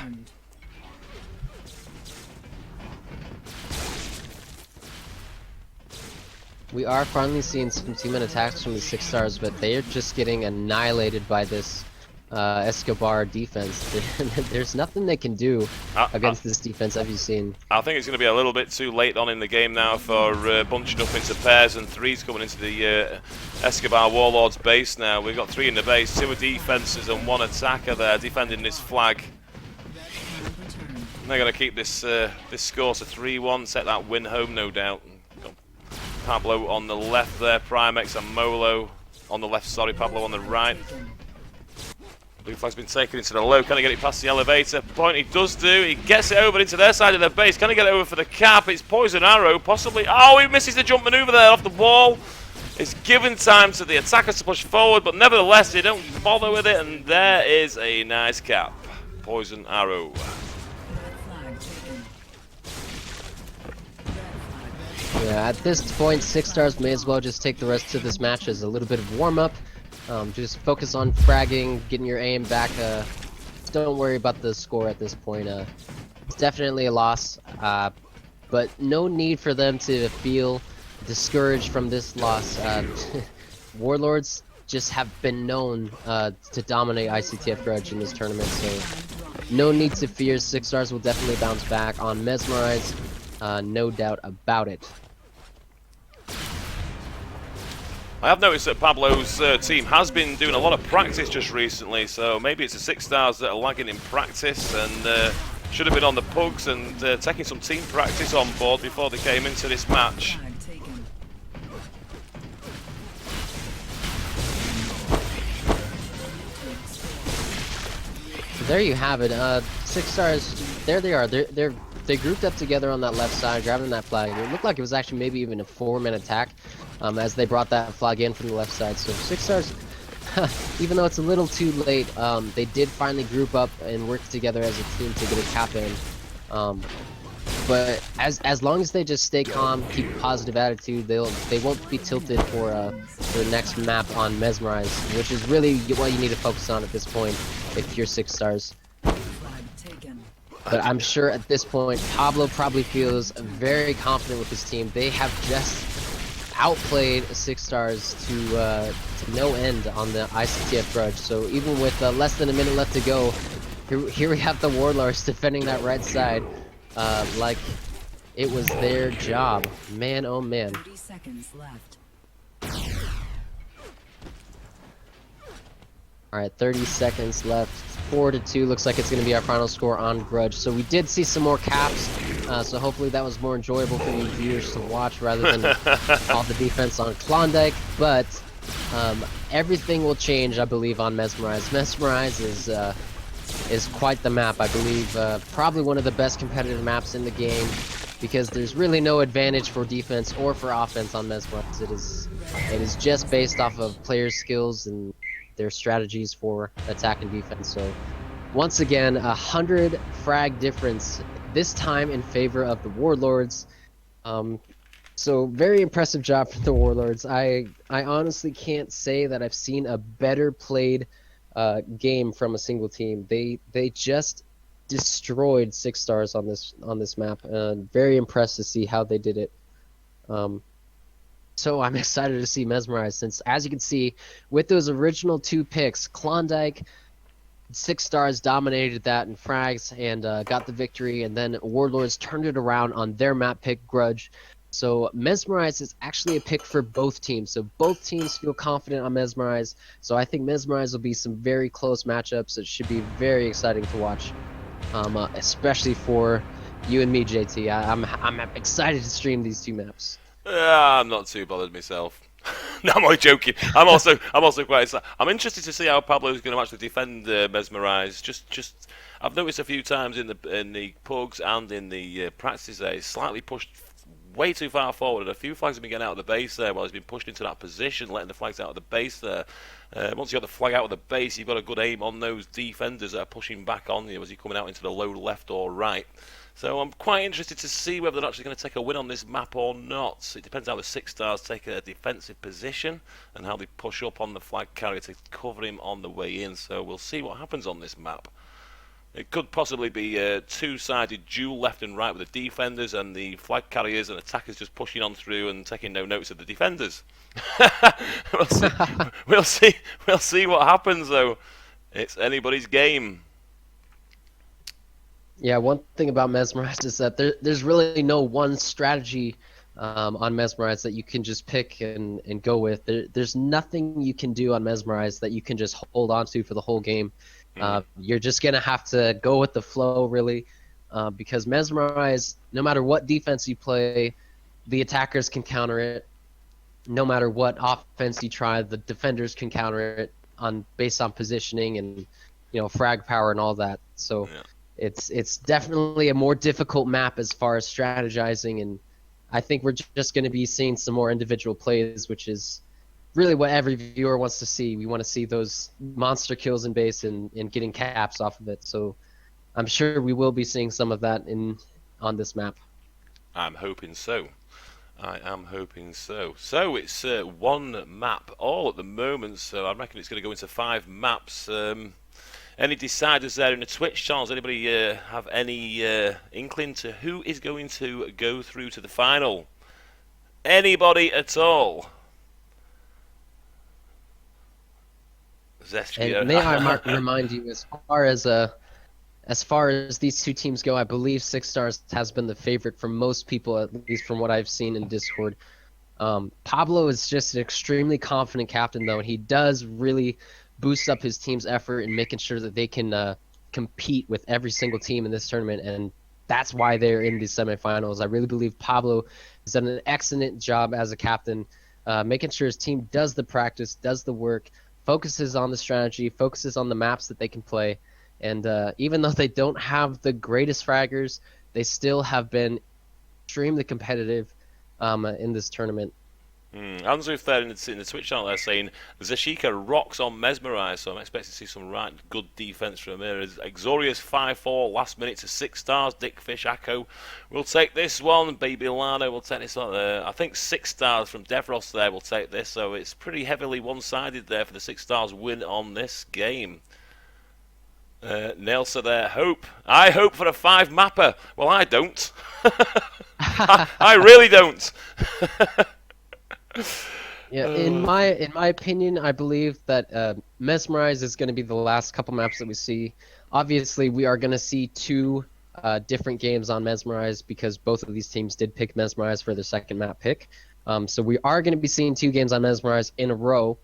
We are finally seeing some team-man attacks from the 6 stars, but they are just getting annihilated by this Escobar defense. There's nothing they can do against this defense, have you seen? I think it's going to be a little bit too late on in the game now for bunching up into pairs and 3s coming into the Escobar Warlords base now. We've got 3 in the base, 2 defenses and 1 attacker there defending this flag. They're going to keep this this score to 3-1, set that win home no doubt. Pablo on the left there, Primex and Molo on the left, sorry, Pablo on the right. Blue flag's been taken into the low, can he get it past the elevator? Point he does do, he gets it over into their side of the base, can he get it over for the cap? It's Poison Arrow, possibly, oh, he misses the jump maneuver there off the wall. It's given time to the attackers to push forward, but nevertheless, they don't bother with it, and there is a nice cap. Poison Arrow. Yeah, at this point, 6 stars may as well just take the rest of this match as a little bit of warm-up. Just focus on fragging, getting your aim back. Don't worry about the score at this point. It's definitely a loss, but no need for them to feel discouraged from this loss. Warlords just have been known to dominate iCTF Grudge in this tournament, so no need to fear. 6 stars will definitely bounce back on Mesmerize. No doubt about it. I have noticed that Pablo's team has been doing a lot of practice just recently, so maybe it's the 6 stars that are lagging in practice, and should have been on the pugs and taking some team practice on board before they came into this match. Flag taken. So there you have it. Six Stars, there they are. They grouped up together on that left side, grabbing that flag. It looked like it was actually maybe even a 4-man attack as they brought that flag in from the left side. So Six Stars, even though it's a little too late, they did finally group up and work together as a team to get a cap in. But as long as they just stay calm, keep a positive attitude, they won't be tilted for the next map on Mesmerize, which is really what you need to focus on at this point if you're Six Stars. Flag taken. But I'm sure at this point, Pablo probably feels very confident with his team. They have just outplayed Six Stars to no end on the iCTF grudge. So even with less than a minute left to go, here we have the Warlords defending that right side like it was their job. Man, oh man. 30 seconds left. Alright, 30 seconds left. 4-2 looks like it's going to be our final score on Grudge. So we did see some more caps, so hopefully that was more enjoyable for you viewers to watch rather than all the defense on Klondike. But everything will change, I believe, on Mesmerize. Mesmerize is quite the map, I believe. Probably one of the best competitive maps in the game because there's really no advantage for defense or for offense on Mesmerize. It is just based off of players' skills and their strategies for attack and defense. So once again, 100 frag difference, this time in favor of the Warlords. So very impressive job for the Warlords. I honestly can't say that I've seen a better played game from a single team. They just destroyed Six Stars on this map. Very impressed to see how they did it. So I'm excited to see Mesmerize, since as you can see with those original 2 picks, Klondike, Six Stars dominated that in frags and got the victory, and then Warlords turned it around on their map pick Grudge. So Mesmerize is actually a pick for both teams. So both teams feel confident on Mesmerize. So I think Mesmerize will be some very close matchups. It should be very exciting to watch, especially for you and me, JT. I'm excited to stream these 2 maps. I'm not too bothered myself. No, I'm only joking. I'm also quite excited. I'm interested to see how Pablo is going to actually defend Mesmerize. I've noticed a few times in the pugs and in the practices there, he's slightly pushed way too far forward, and a few flags have been getting out of the base there while he's been pushed into that position, letting the flags out of the base there. Once you've got the flag out of the base, you've got a good aim on those defenders that are pushing back on you as you're coming out into the low left or right. So I'm quite interested to see whether they're actually going to take a win on this map or not. It depends how the Six Stars take a defensive position and how they push up on the flag carrier to cover him on the way in. So we'll see what happens on this map. It could possibly be a 2-sided duel left and right with the defenders and the flag carriers and attackers just pushing on through and taking no notice of the defenders. We'll see what happens though. It's anybody's game. Yeah, one thing about Mesmerize is that there's really no one strategy on Mesmerize that you can just pick and go with. There's nothing you can do on Mesmerize that you can just hold on to for the whole game. You're just going to have to go with the flow, really, because Mesmerize, no matter what defense you play, the attackers can counter it. No matter what offense you try, the defenders can counter it based on positioning and frag power and all that. So. Yeah. It's definitely a more difficult map as far as strategizing, and I think we're just going to be seeing some more individual plays, which is really what every viewer wants to see. We want to see those monster kills in base and getting caps off of it. So I'm sure we will be seeing some of that on this map. I'm hoping so. I am hoping so. So it's 1 map all at the moment, so I reckon it's going to go into 5 maps. Any deciders there in the Twitch channels? Anybody have any inkling to who is going to go through to the final? Anybody at all? And may I remind you, as far as these 2 teams go, I believe Six Stars has been the favorite for most people, at least from what I've seen in Discord. Pablo is just an extremely confident captain, though, and he does really boost up his team's effort in making sure that they can compete with every single team in this tournament, and that's why they're in these semifinals. I really believe Pablo has done an excellent job as a captain, making sure his team does the practice, does the work, focuses on the strategy, focuses on the maps that they can play. And even though they don't have the greatest fraggers, they still have been extremely competitive in this tournament. Anzuf there in the Twitch channel there saying Zeshika rocks on Mesmerize, so I'm expecting to see some right good defense from here. Exorius 5-4, last minute to 6 stars. Dickfish Akko will take this one. Baby Lano will take this one. I think 6 stars from Devros there will take this, so it's pretty heavily one-sided there for the 6 stars win on this game. Nelsa there, hope. I hope for a 5 mapper. Well, I don't. I really don't. Yeah, in my opinion, I believe that Mesmerize is going to be the last couple maps that we see. Obviously, we are going to see 2 different games on Mesmerize because both of these teams did pick Mesmerize for their second map pick. So we are going to be seeing 2 games on Mesmerize in a row.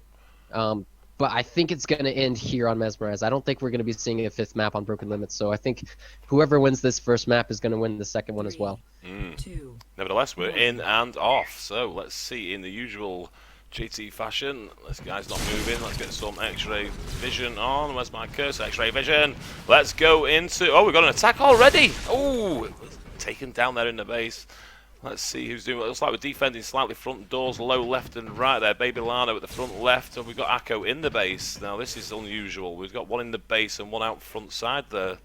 But I think it's going to end here on Mesmerize. I don't think we're going to be seeing a 5th map on Broken Limits. So I think whoever wins this first map is going to win the second one as well. Nevertheless, we're in and off. So let's see in the usual GT fashion. This guy's not moving. Let's get some X-ray vision on. Where's my cursor? X-ray vision. Let's go into... Oh, we've got an attack already. Oh, taken down there in the base. Let's see who's doing what. It looks like we're defending slightly front doors, low left and right there. Baby Lano at the front left, and we've got Akko in the base. Now this is unusual. We've got one in the base and one out front side there.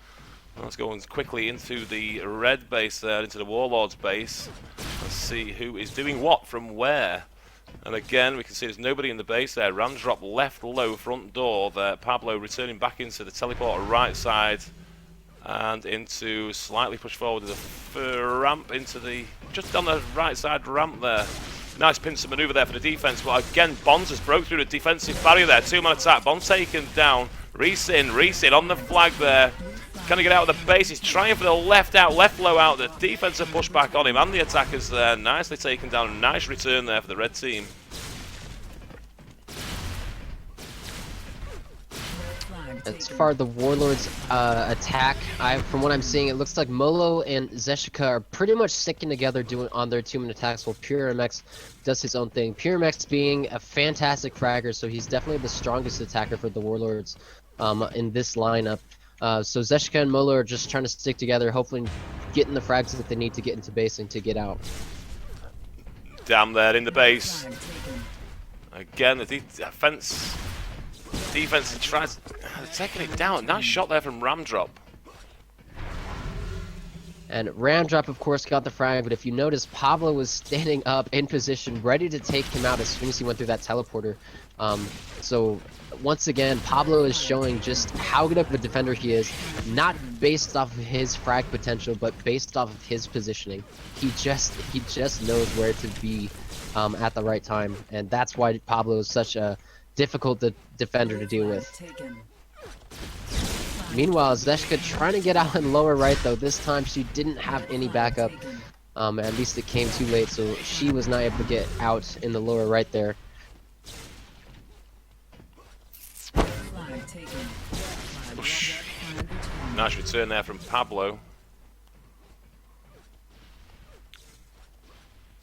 Let's go quickly into the red base there, into the Warlords base. Let's see who is doing what from where. And again, we can see there's nobody in the base there. Ramdrop left low front door there. Pablo returning back into the teleporter right side. And into slightly push forward with a ramp into the just on the right side ramp there. Nice pincer maneuver there for the defense, but again Bonds has broke through the defensive barrier there. 2-man attack, Bonds taken down. Reese in on the flag there. Can he get out of the base? He's trying for the left low out. The defense have pushed back on him and the attackers there. Nicely taken down. Nice return there for the red team. As far as the Warlords attack, from what I'm seeing, it looks like Molo and Zeshika are pretty much sticking together doing on their 2-man attacks while Pure MX does his own thing. Pure MX being a fantastic fragger, so he's definitely the strongest attacker for the Warlords in this lineup. So Zeshika and Molo are just trying to stick together, hopefully getting the frags that they need to get into base and to get out. Down there in the base. Again, the defense tries taking it down. Nice shot there from Ramdrop. And Ramdrop, of course, got the frag, but if you notice, Pablo was standing up in position, ready to take him out as soon as he went through that teleporter. So, once again, Pablo is showing just how good of a defender he is, not based off of his frag potential, but based off of his positioning. He just knows where to be at the right time, and that's why Pablo is such a difficult defender to deal with. Meanwhile, Zeshika trying to get out in lower right, though. This time she didn't have any backup. At least it came too late, so she was not able to get out in the lower right there. Nice return there from Pablo.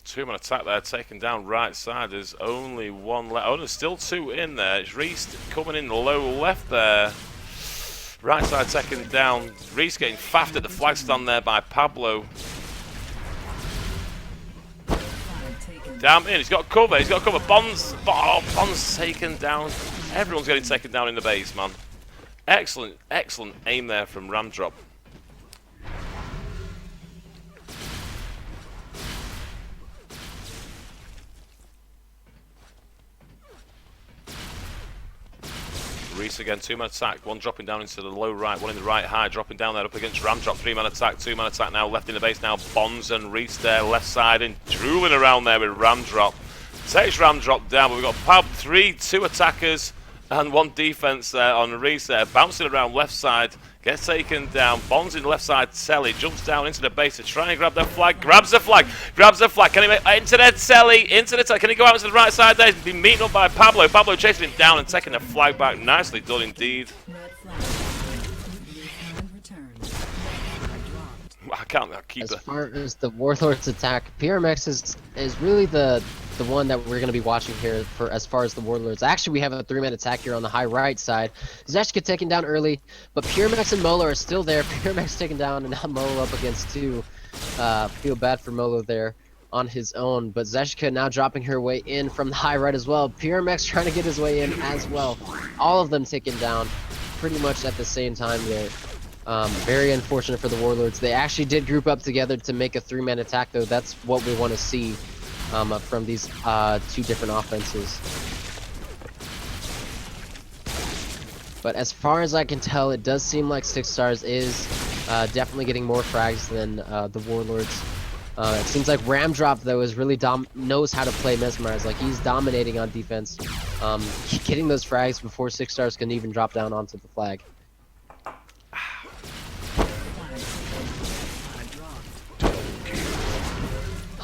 2-man attack there, taken down right side. There's only one left. Oh, there's still 2 in there. It's Reese coming in the low left there. Right side taken down. Reese getting faffed at the flag stand there by Pablo. Down in, he's got cover. Bonds. Oh, Bonds taken down. Everyone's getting taken down in the base, man. Excellent aim there from Ramdrop. Reese again, 2-man attack, one dropping down into the low right, one in the right high, dropping down there up against Ramdrop, 3-man attack, 2-man attack now, left in the base now, Bonds and Reese there, left side, and drooling around there with Ramdrop. Takes Ramdrop down, but we've got Pab 2 attackers, and 1 defense there on Reese there, bouncing around left side, gets taken down, Bonds in left side, Telly jumps down into the base to try and grab the flag, grabs the flag, can he make into the Telly, can he go out into the right side there, he's been meeting up by Pablo chasing him down and taking the flag back, nicely done indeed. I can't keep As it. far as the Warlords attack, PRMX is really the one that we're going to be watching here for as far as the Warlords. Actually, we have a 3-man attack here on the high right side. Zeshka taken down early, but PRMX and Molo are still there. PRMX taken down, and now Molo up against 2. Feel bad for Molo there on his own, but Zeshka now dropping her way in from the high right as well. PRMX trying to get his way in as well. All of them taken down pretty much at the same time there. Very unfortunate for the Warlords. They actually did group up together to make a 3-man attack, though. That's what we want to see from these 2 different offenses. But as far as I can tell, it does seem like 6 Stars is definitely getting more frags than the Warlords. It seems like Ramdrop, though, is really knows how to play Mesmerize. Like, he's dominating on defense, getting those frags before 6 Stars can even drop down onto the flag.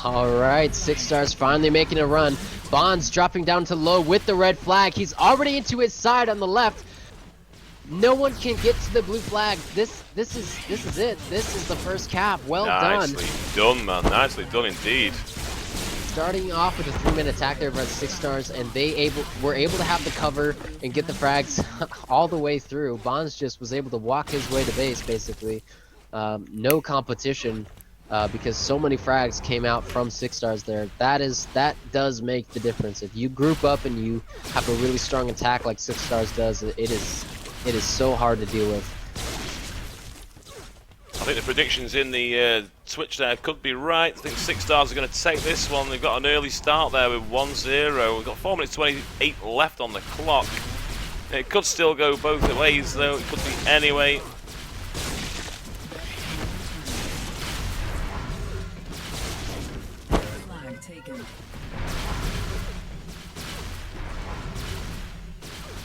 Alright, 6 Stars finally making a run. Bonds dropping down to low with the red flag. He's already into his side on the left. No one can get to the blue flag. This is it. This is the first cap. Well done. Nicely done, man. Nicely done indeed. Starting off with a 3-man attack there by 6 Stars, and they were able to have the cover and get the frags all the way through. Bonds just was able to walk his way to base, basically. No competition. Because so many frags came out from 6 Stars there. That does make the difference. If you group up and you have a really strong attack like 6 Stars does, it is so hard to deal with. I think the predictions in the Twitch there could be right. I think 6 Stars are going to take this one. They've got an early start there with 1-0. We've got 4 minutes 28 left on the clock. It could still go both ways, though. It could be anyway.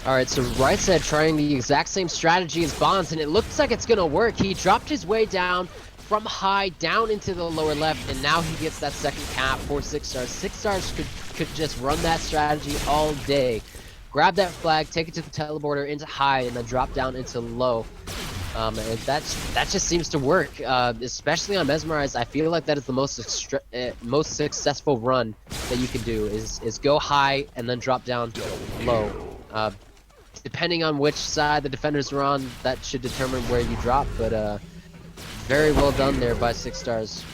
Alright, so right side trying the exact same strategy as Bonds, and it looks like it's gonna work. He dropped his way down from high down into the lower left, and now he gets that second cap for 6 Stars. 6 Stars could just run that strategy all day. Grab that flag, take it to the teleporter into high, and then drop down into low. And that just seems to work, especially on Mesmerize. I feel like that is the most successful run that you can do is go high and then drop down low. Depending on which side the defenders are on, that should determine where you drop, but very well done there by 6 Stars.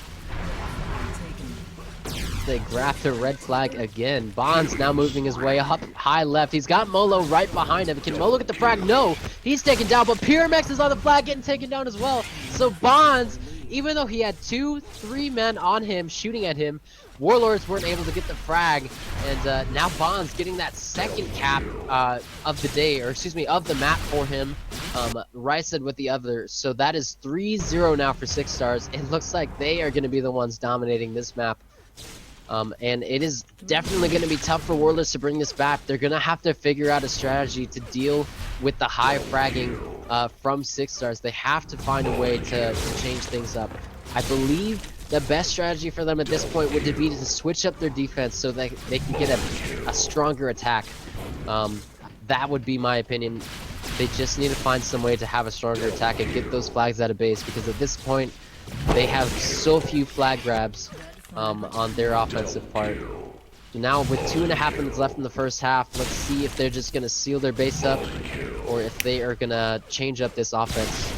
They grab the red flag again. Bonds now moving his way up high left. He's got Molo right behind him. Can Molo get the frag? No! He's taken down, but PRMX is on the flag getting taken down as well. So Bonds, even though he had 2-3 men on him shooting at him, Warlords weren't able to get the frag, and now Bonds getting that second cap of the day, or excuse me, of the map for him. Rysed with the other, so that is 3-0 now for 6 Stars. It looks like they are going to be the ones dominating this map. And it is definitely going to be tough for Warlords to bring this back. They're going to have to figure out a strategy to deal with the high fragging from 6 Stars. They have to find a way to change things up. I believe the best strategy for them at this point would be to switch up their defense so that they can get a stronger attack. That would be my opinion. They just need to find some way to have a stronger attack and get those flags out of base, because at this point they have so few flag grabs on their offensive part. So now with 2.5 minutes left in the first half, let's see if they're just going to seal their base up or if they are going to change up this offense.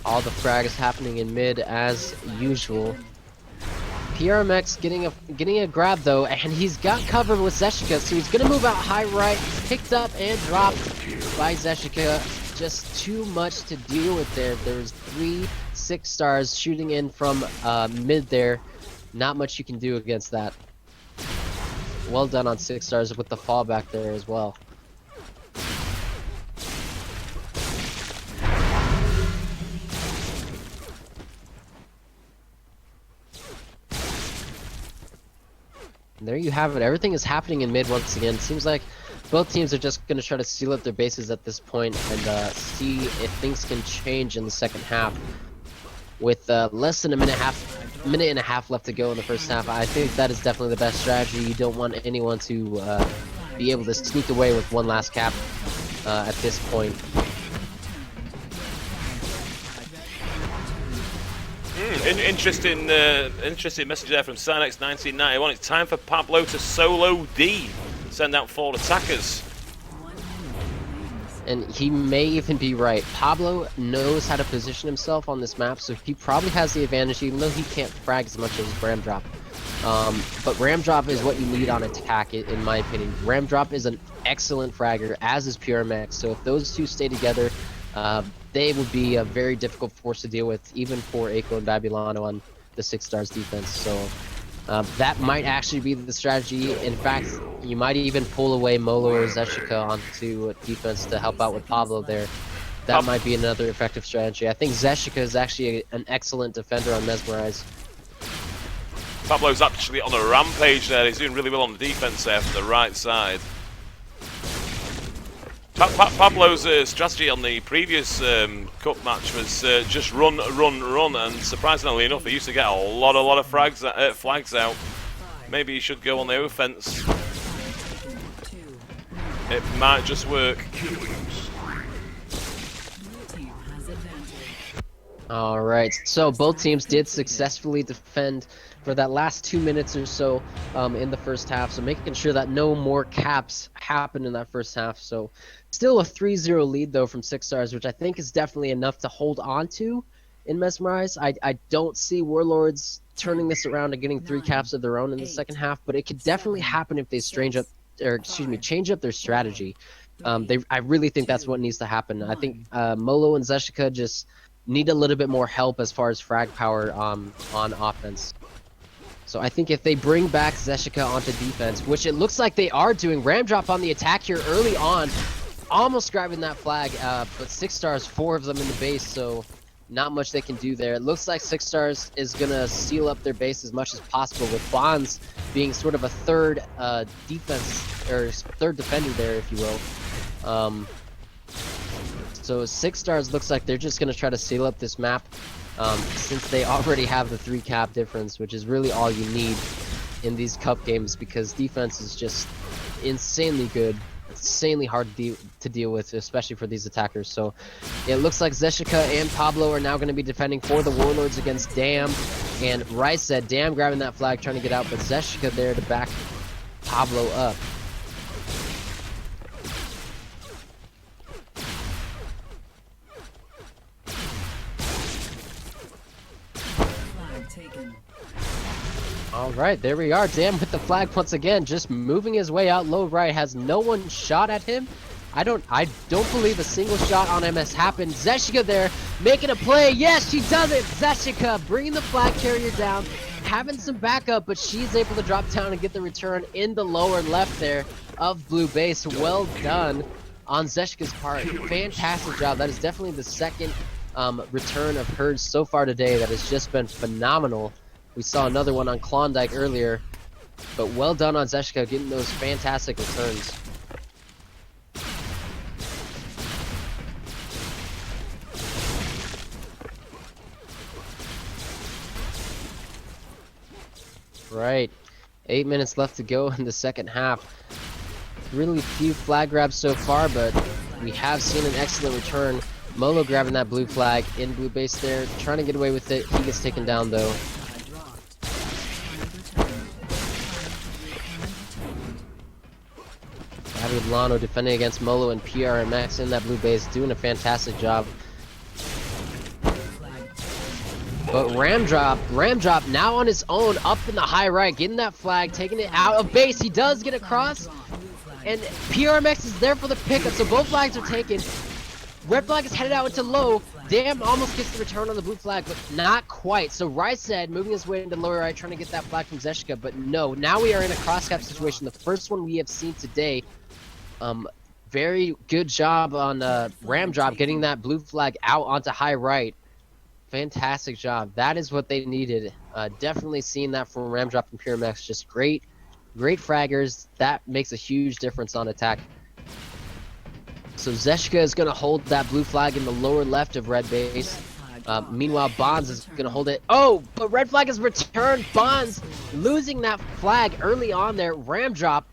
All the frags happening in mid as usual. PRMX getting a grab though, and he's got covered with Zeshika, so he's gonna move out high right, picked up and dropped by Zeshika. Just too much to deal with there. There's 3 6 Stars shooting in from mid there. Not much you can do against that. Well done on 6 Stars with the fallback there as well. And there you have it. Everything is happening in mid once again. Seems like both teams are just going to try to seal up their bases at this point and see if things can change in the second half. With less than a minute minute and a half left to go in the first half. I think that is definitely the best strategy. You don't want anyone to be able to sneak away with one last cap at this point. Interesting message there from Sinex1991. It's time for Pablo to solo D. Send out 4 attackers. And he may even be right. Pablo knows how to position himself on this map, so he probably has the advantage, even though he can't frag as much as Ram Drop. But Ram Drop is what you need on attack, in my opinion. Ram Drop is an excellent fragger, as is PRMX. So if those two stay together, they would be a very difficult force to deal with, even for Eiko and Babylano on the 6 stars defense. So that might actually be the strategy. In fact, you might even pull away Molo or Zeshika onto defense to help out with Pablo there. That might be another effective strategy. I think Zeshika is actually an excellent defender on Mesmerize. Pablo's actually on a rampage there. He's doing really well on the defense there from the right side. Pablo's strategy on the previous cup match was just run, and surprisingly enough, he used to get a lot of flags out. Maybe he should go on the offense. It might just work. Alright, so both teams did successfully defend for that last 2 minutes or so in the first half, so making sure that no more caps happened in that first half. So still a 3-0 lead though from 6 stars, which I think is definitely enough to hold on to in Mesmerize. I don't see Warlords turning this around and getting 3 caps of their own in the second half, but it could definitely happen if they change up their strategy. I really think that's what needs to happen. I think Molo and Zeshika just need a little bit more help as far as frag power on offense. So I think if they bring back Zeshika onto defense, which it looks like they are doing, Ram Drop on the attack here early on, almost grabbing that flag, but 6 stars, 4 of them in the base, so not much they can do there. It looks like 6 stars is gonna seal up their base as much as possible, with Bonds being sort of a third defense, or third defender there, if you will. So 6 stars looks like they're just gonna try to seal up this map, since they already have the 3 cap difference, which is really all you need in these cup games, because defense is just insanely good. Insanely hard to deal with, especially for these attackers. So it looks like Zeshika and Pablo are now going to be defending for the Warlords against Dam, and Rice said Dam grabbing that flag trying to get out, but Zeshika there to back Pablo up. Alright, there we are. Dam with the flag once again, just moving his way out low right. Has no one shot at him. I don't believe a single shot on him has happened. Zeshika there, making a play. Yes, she does it. Zeshika bringing the flag carrier down, having some backup, but she's able to drop down and get the return in the lower left there of blue base. Well done on Zeshika's part. Fantastic job. That is definitely the second return of hers so far today that has just been phenomenal. We saw another one on Klondike earlier, but well done on Zeshika getting those fantastic returns. Right, 8 minutes left to go in the second half. Really few flag grabs so far, but we have seen an excellent return. Molo grabbing that blue flag in blue base there, trying to get away with it. He gets taken down though. Lano defending against Molo and PRMX in that blue base, doing a fantastic job. But Ram Drop now on his own, up in the high right, getting that flag, taking it out of base. He does get across, and PRMX is there for the pickup, so both flags are taken. Red flag is headed out into low. Dam almost gets the return on the blue flag, but not quite. So Rice said, moving his way into lower right, trying to get that flag from Zeshika, but no. Now we are in a cross-cap situation, the first one we have seen today. Very good job on Ram Drop getting that blue flag out onto high right. Fantastic job. That is what they needed. Definitely seeing that from Ram Drop and PRMX. Just great fraggers. That makes a huge difference on attack. So Zeshika is going to hold that blue flag in the lower left of red base. Meanwhile, Bonds is going to hold it. Oh, but red flag is returned. Bonds losing that flag early on there. Ramdrop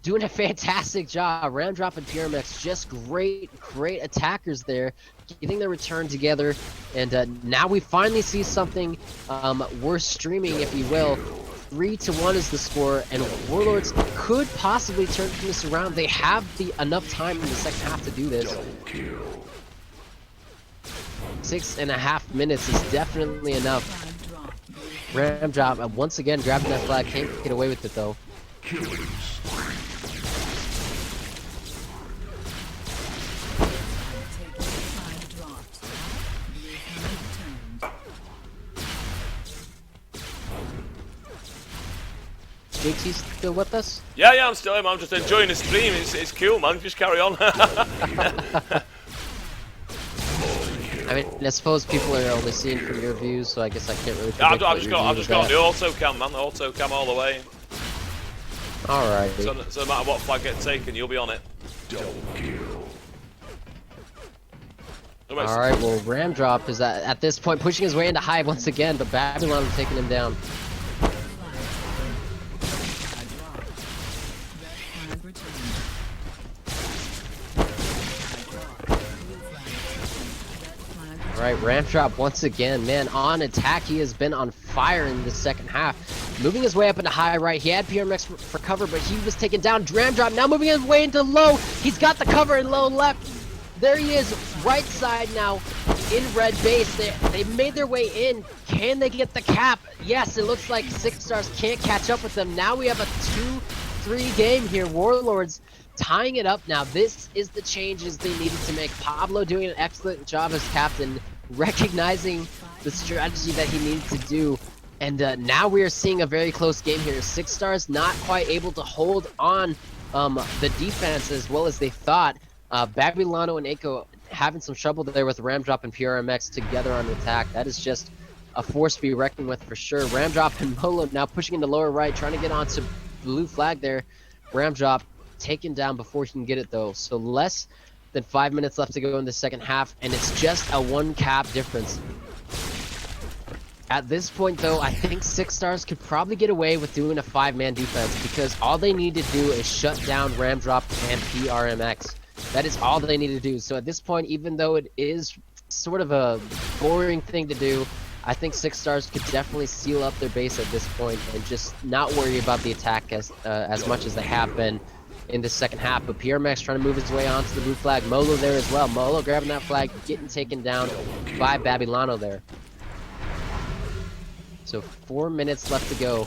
doing a fantastic job. Ramdrop and PRMX just great attackers there, getting the return together. And now we finally see something worth streaming, if you will. 3-1 is the score, and Warlords could possibly turn this around. They have enough time in the second half to do this. 6.5 minutes is definitely enough. Ramdrop once again grabbing that flag, can't get away with it though. JT still with us? Yeah, I'm still here, man. I'm just enjoying the stream. It's cool, man. Just carry on. I mean, I suppose people are only seeing from your views, so I guess I can't really. I've just got the auto cam, man. The auto cam all the way. Alright. So no matter what flag gets taken, you'll be on it. Alright, well, Ramdrop is at this point pushing his way into Hive once again, but Babylon is taking him down. Alright, Ramdrop once again, man, on attack. He has been on fire in the second half. Moving his way up into high right. He had PRMX for cover, but he was taken down. Ramdrop now moving his way into low. He's got the cover in low left. There he is, right side now in red base. They made their way in. Can they get the cap? Yes, it looks like Six Stars can't catch up with them. Now we have a 2-3 game here. Warlords tying it up now. This is the changes they needed to make. Pablo doing an excellent job as captain, recognizing the strategy that he needed to do. And now we are seeing a very close game here. Six Stars not quite able to hold on the defense as well as they thought. Babylano and Echo having some trouble there with Ramdrop and PRMX together on attack. That is just a force to be reckoned with for sure. Ramdrop and Molo now pushing into lower right, trying to get onto blue flag there. Ramdrop taken down before he can get it though. So less than 5 minutes left to go in the second half, and it's just a 1 cap difference. At this point though, I think Six Stars could probably get away with doing a 5-man defense, because all they need to do is shut down Ramdrop and PRMX. That is all they need to do. So at this point, even though it is sort of a boring thing to do, I think Six Stars could definitely seal up their base at this point and just not worry about the attack as much as they have been in the second half. But PRMX trying to move his way onto the blue flag. Molo there as well. Molo grabbing that flag, getting taken down by Babylano there. So 4 minutes left to go.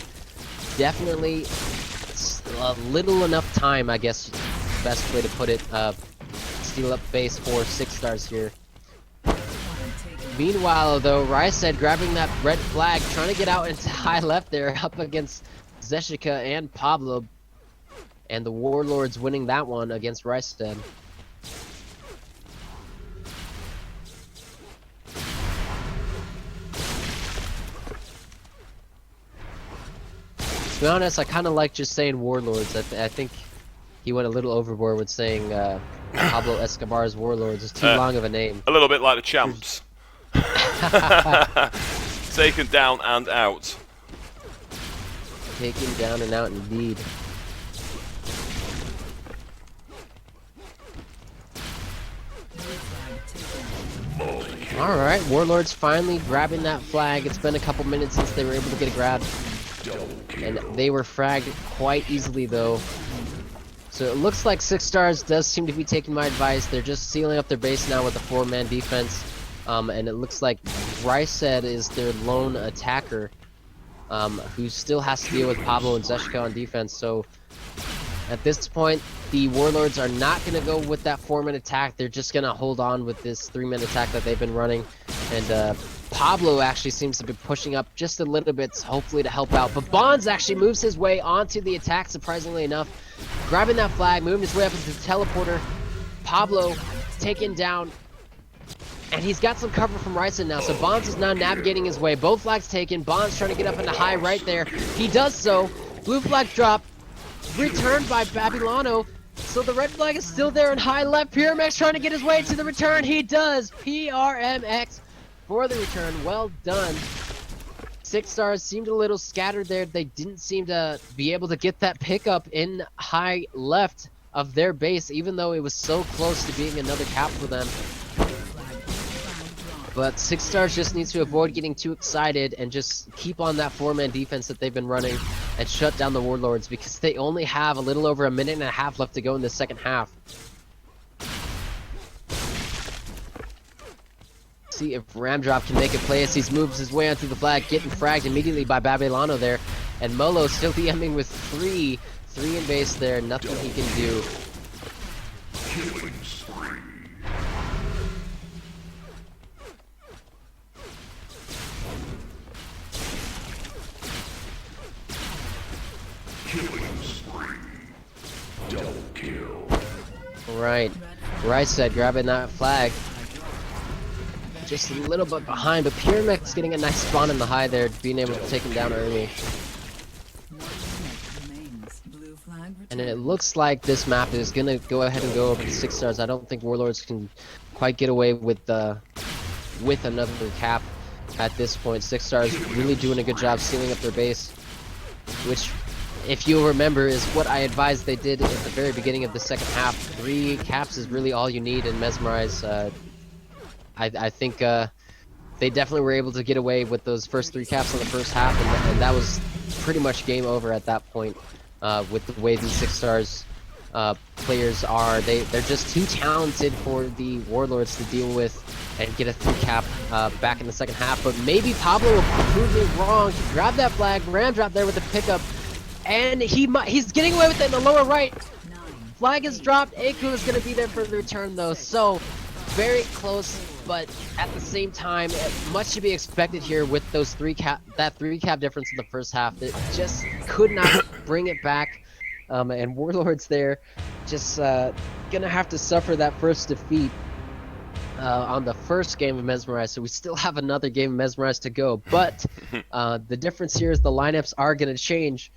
Definitely a little enough time, I guess, best way to put it. Steal up base for Six Stars here. Meanwhile, though, Rysed grabbing that red flag, trying to get out into high left there, up against Zeshika and Pablo. And the Warlords winning that one against Rysed. To be honest, I kind of like just saying Warlords. I think he went a little overboard with saying Pablo Escobars Warlords. It's too long of a name. A little bit like the champs. Taken down and out. Taken down and out indeed. Alright, Warlords finally grabbing that flag. It's been a couple minutes since they were able to get a grab. And they were fragged quite easily though. So it looks like Six Stars does seem to be taking my advice. They're just sealing up their base now with a 4-man defense. And it looks like Rysed is their lone attacker, who still has to deal with Pablo and Zeshika on defense. So at this point, the Warlords are not going to go with that 4-man attack. They're just going to hold on with this 3-man attack that they've been running. And Pablo actually seems to be pushing up just a little bit, hopefully to help out. But Bonds actually moves his way onto the attack, surprisingly enough. Grabbing that flag, moving his way up into the teleporter. Pablo taken down. And he's got some cover from Rysed now, so Bonds is now navigating his way. Both flags taken. Bonds trying to get up into high right there. He does so. Blue flag drop. Returned by Babylano. So the red flag is still there in high left. PRMX trying to get his way to the return. He does. PRMX for the return. Well done. Six Stars seemed a little scattered there. They didn't seem to be able to get that pickup in high left of their base, even though it was so close to being another cap for them. But Six Stars just needs to avoid getting too excited and just keep on that 4-man defense that they've been running and shut down the Warlords, because they only have a little over a minute and a half left to go in the second half. See if Ramdrop can make a play as he moves his way onto the flag, getting fragged immediately by Babylano there. And Molo still DMing with three in base there, nothing he can do. Killing spree. Killing spree. Double kill. Right. Right said, grabbing that flag. Just a little bit behind, but Pyramec's getting a nice spawn in the high there, being able to take him down early. And it looks like this map is gonna go ahead and go over to Six Stars. I don't think Warlords can quite get away with another cap at this point. Six Stars really doing a good job sealing up their base, which, if you'll remember, is what I advised they did at the very beginning of the second half. 3 caps is really all you need in Mesmerize. I think they definitely were able to get away with those first 3 caps in the first half, and that was pretty much game over at that point. With the way these Six Stars players are, they're just too talented for the Warlords to deal with and get a 3 cap back in the second half. But maybe Pablo will prove me wrong. He grabbed that flag, Ramdrop there with the pickup, and he's getting away with it in the lower right. Flag is dropped. Aku is going to be there for the return though, so very close. But at the same time, much to be expected here with those 3 cap difference in the first half. It just could not bring it back, and Warlords there just gonna have to suffer that first defeat on the first game of Mesmerize. So we still have another game of Mesmerize to go, but the difference here is the lineups are gonna change.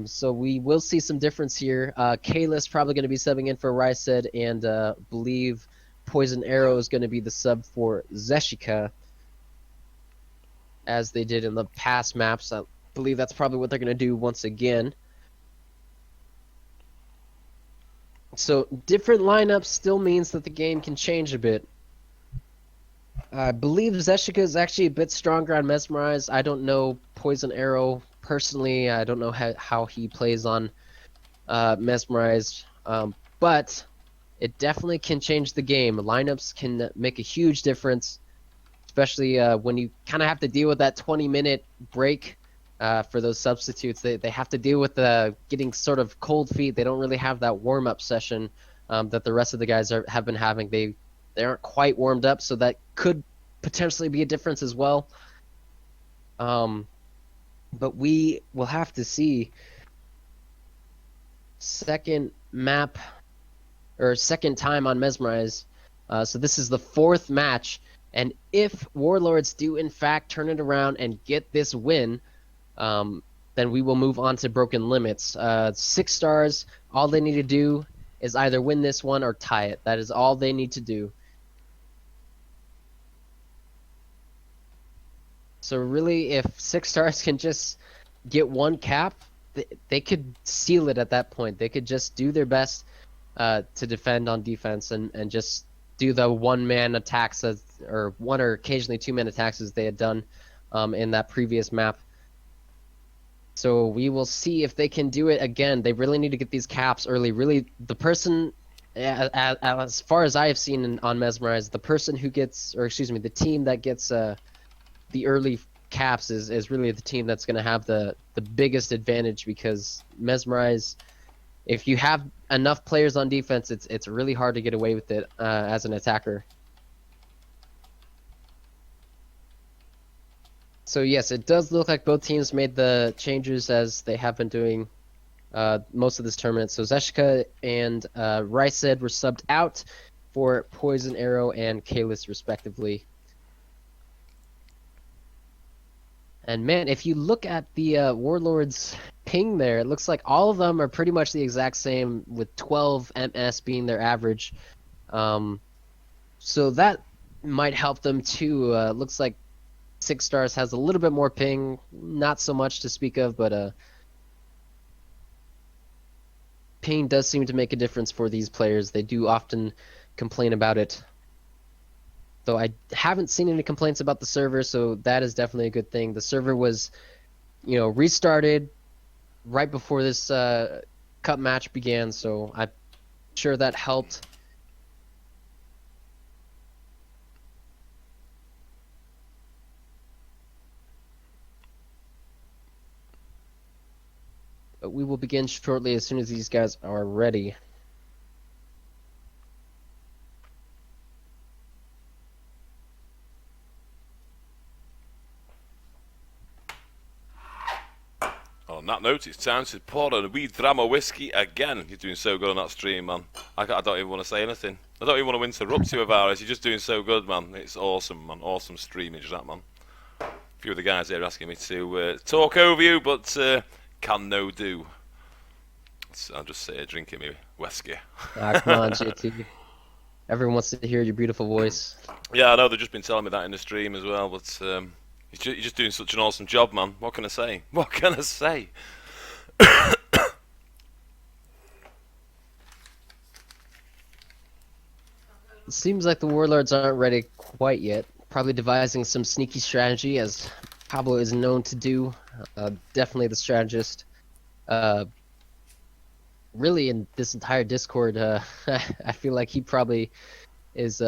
So we will see some difference here. Kalis probably gonna be subbing in for Rysed, and believe Poison Arrow is going to be the sub for Zeshika, as they did in the past maps. I believe that's probably what they're going to do once again. So different lineups still means that the game can change a bit. I believe Zeshika is actually a bit stronger on Mesmerize. I don't know Poison Arrow personally. I don't know how he plays on Mesmerize, but it definitely can change the game. Lineups can make a huge difference, especially when you kind of have to deal with that 20-minute break for those substitutes. They have to deal with getting sort of cold feet. They don't really have that warm-up session that the rest of the guys have been having. They aren't quite warmed up, so that could potentially be a difference as well. But we will have to see. Second map, or second time on Mesmerize. So this is the 4th match, and if Warlords do in fact turn it around and get this win, then we will move on to Broken Limits. 6 Stars, all they need to do is either win this one or tie it. That is all they need to do. So really, if 6 Stars can just get 1 cap, they could seal it at that point. They could just do their best to defend on defense and just do the 1-man attacks, or 1 or occasionally 2-man attacks as they had done in that previous map. So we will see if they can do it again. They really need to get these caps early. Really, the person, as far as I have seen on Mesmerize, the person who gets, or excuse me, the team that gets the early caps is really the team that's going to have the biggest advantage, because Mesmerize, if you have enough players on defense, it's really hard to get away with it as an attacker. So yes, it does look like both teams made the changes as they have been doing most of this tournament. So Zeshika and Rysed were subbed out for Poison Arrow and Kalis respectively. And man, if you look at the Warlords ping there, it looks like all of them are pretty much the exact same, with 12 MS being their average. So that might help them too. Looks like Six Stars has a little bit more ping, not so much to speak of, but ping does seem to make a difference for these players. They do often complain about it. Though I haven't seen any complaints about the server, so that is definitely a good thing. The server was, restarted right before this cup match began, so I'm sure that helped. But we will begin shortly as soon as these guys are ready. On that note, it's time to pour on a wee dram of whiskey again. You're doing so good on that stream, man. I don't even want to say anything. I don't even want to interrupt you, Avaris. You're just doing so good, man. It's awesome, man. Awesome streamage, that, man. A few of the guys here are asking me to talk over you, but can no do. So I'll just sit here drinking me whiskey. Come on, JT. Everyone wants to hear your beautiful voice. Yeah, I know. They've just been telling me that in the stream as well, but you're just doing such an awesome job, man. What can I say? What can I say? It seems like the Warlords aren't ready quite yet. Probably devising some sneaky strategy, as Pablo is known to do. Definitely the strategist. Really, in this entire Discord, I feel like he probably is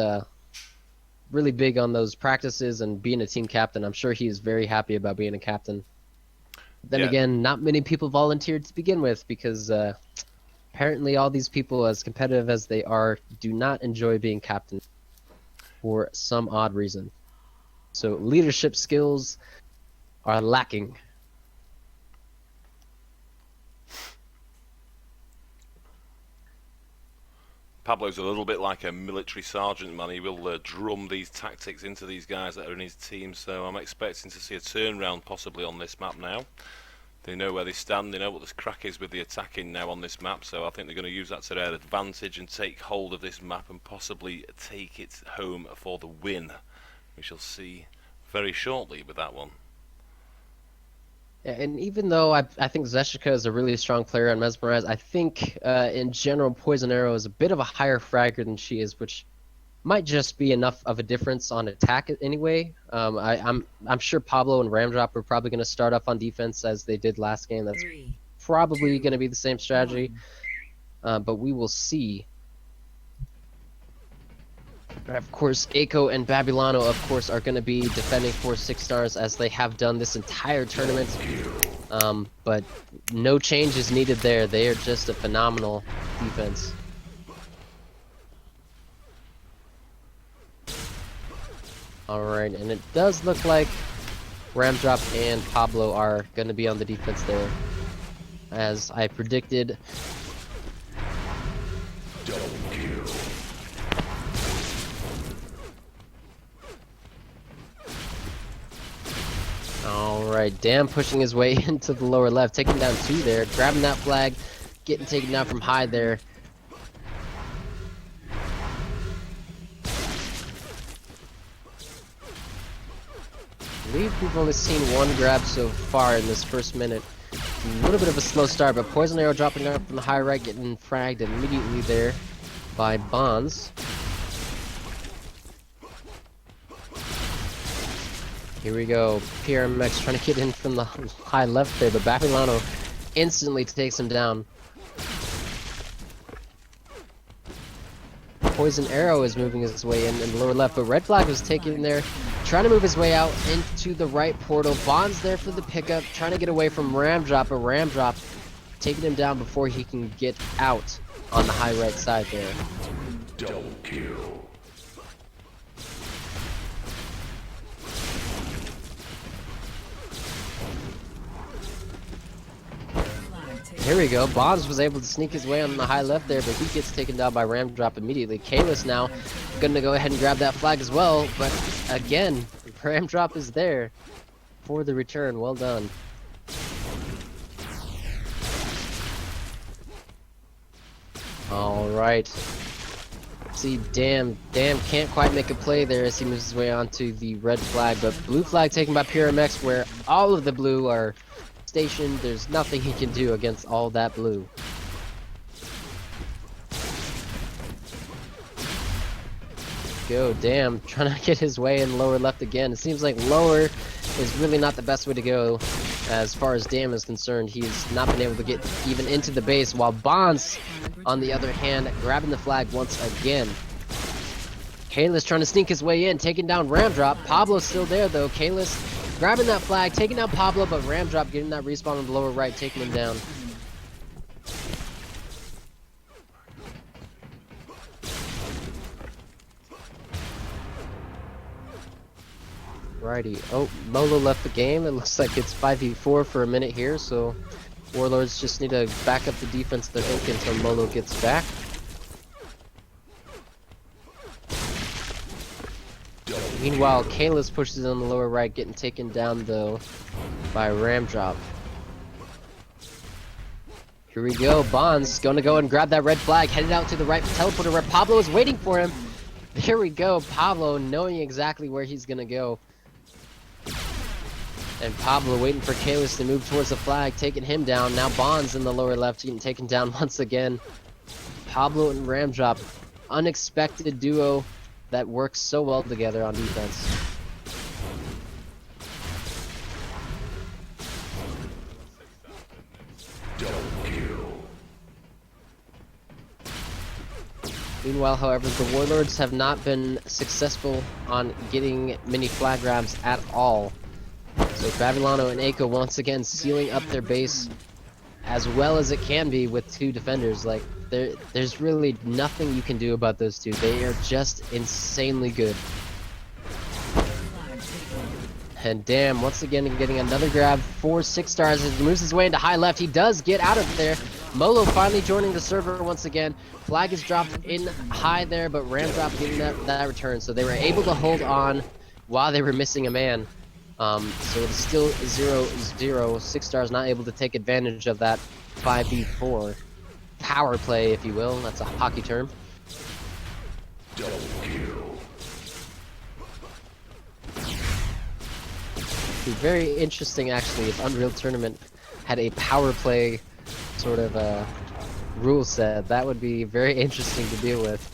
really big on those practices and being a team captain. I'm sure he is very happy about being a captain. Then again, not many people volunteered to begin with because apparently all these people, as competitive as they are, do not enjoy being captain for some odd reason. So leadership skills are lacking. Pablo's a little bit like a military sergeant, man. He will drum these tactics into these guys that are in his team, so I'm expecting to see a turnaround possibly on this map now. They know where they stand, they know what the crack is with the attacking now on this map, so I think they're going to use that to their advantage and take hold of this map and possibly take it home for the win. We shall see very shortly with that one. And even though I think Zeshika is a really strong player on Mesmerize, I think in general Poison Arrow is a bit of a higher fragger than she is, which might just be enough of a difference on attack anyway. I'm sure Pablo and Ramdrop are probably going to start off on defense as they did last game. That's probably going to be the same strategy, but we will see. Of course, Aiko and Babylano, of course, are going to be defending for Six Stars as they have done this entire tournament. But no change is needed there. They are just a phenomenal defense. Alright, and it does look like Ramdrop and Pablo are going to be on the defense there. As I predicted. Double kill. Alright, Dam pushing his way into the lower left, taking down two there, grabbing that flag, getting taken down from high there. I believe we've only seen one grab so far in this first minute. A little bit of a slow start, but Poison Arrow dropping up from the high right, getting fragged immediately there by Bonds. Here we go, PRMX trying to get in from the high left there, but Babylano instantly takes him down. Poison Arrow is moving his way in the lower left, but Red Flag was taken there, trying to move his way out into the right portal. Bond's there for the pickup, trying to get away from Ramdrop, but Ramdrop taking him down before he can get out on the high right side there. Double kill. Here we go. Bonds was able to sneak his way on the high left there, but he gets taken down by Ramdrop immediately. Kalis now going to go ahead and grab that flag as well, but again, Ramdrop is there for the return. Well done. All right. See, damn, can't quite make a play there as he moves his way onto the red flag, but blue flag taken by PRMX, where all of the blue are stationed. There's nothing he can do against all that blue. Go, damn, trying to get his way in lower left again. It seems like lower is really not the best way to go as far as Dam is concerned. He's not been able to get even into the base, while Bonds, on the other hand, grabbing the flag once again. Kalis trying to sneak his way in, taking down Ramdrop. Pablo's still there though. Kalis grabbing that flag, taking down Pablo, but Ramdrop getting that respawn on the lower right, taking him down. Righty. Oh, Molo left the game. It looks like it's 5v4 for a minute here, so Warlords just need to back up the defense, I think, until Molo gets back. Meanwhile, Kalis pushes on the lower right, getting taken down, though, by Ramdrop. Here we go. Bonds going to go and grab that red flag, headed out to the right teleporter where Pablo is waiting for him. Here we go. Pablo knowing exactly where he's going to go. And Pablo waiting for Kalis to move towards the flag, taking him down. Now Bonds in the lower left getting taken down once again. Pablo and Ramdrop, unexpected duo that works so well together on defense. Double kill. Meanwhile, however, the Warlords have not been successful on getting many flag grabs at all. So Babylano and Eiko once again sealing up their base as well as it can be with two defenders. Like, there's really nothing you can do about those two. They are just insanely good. And damn, once again getting another grab for 6 stars as he moves his way into high left. He does get out of there. Molo finally joining the server once again. Flag is dropped in high there, but Ramdrop getting that return. So they were able to hold on while they were missing a man. So it's still 0-0. 6 stars not able to take advantage of that 5v4 power play, if you will. That's a hockey term. Double kill. Be very interesting, actually, if Unreal Tournament had a power play sort of rule set. That would be very interesting to deal with.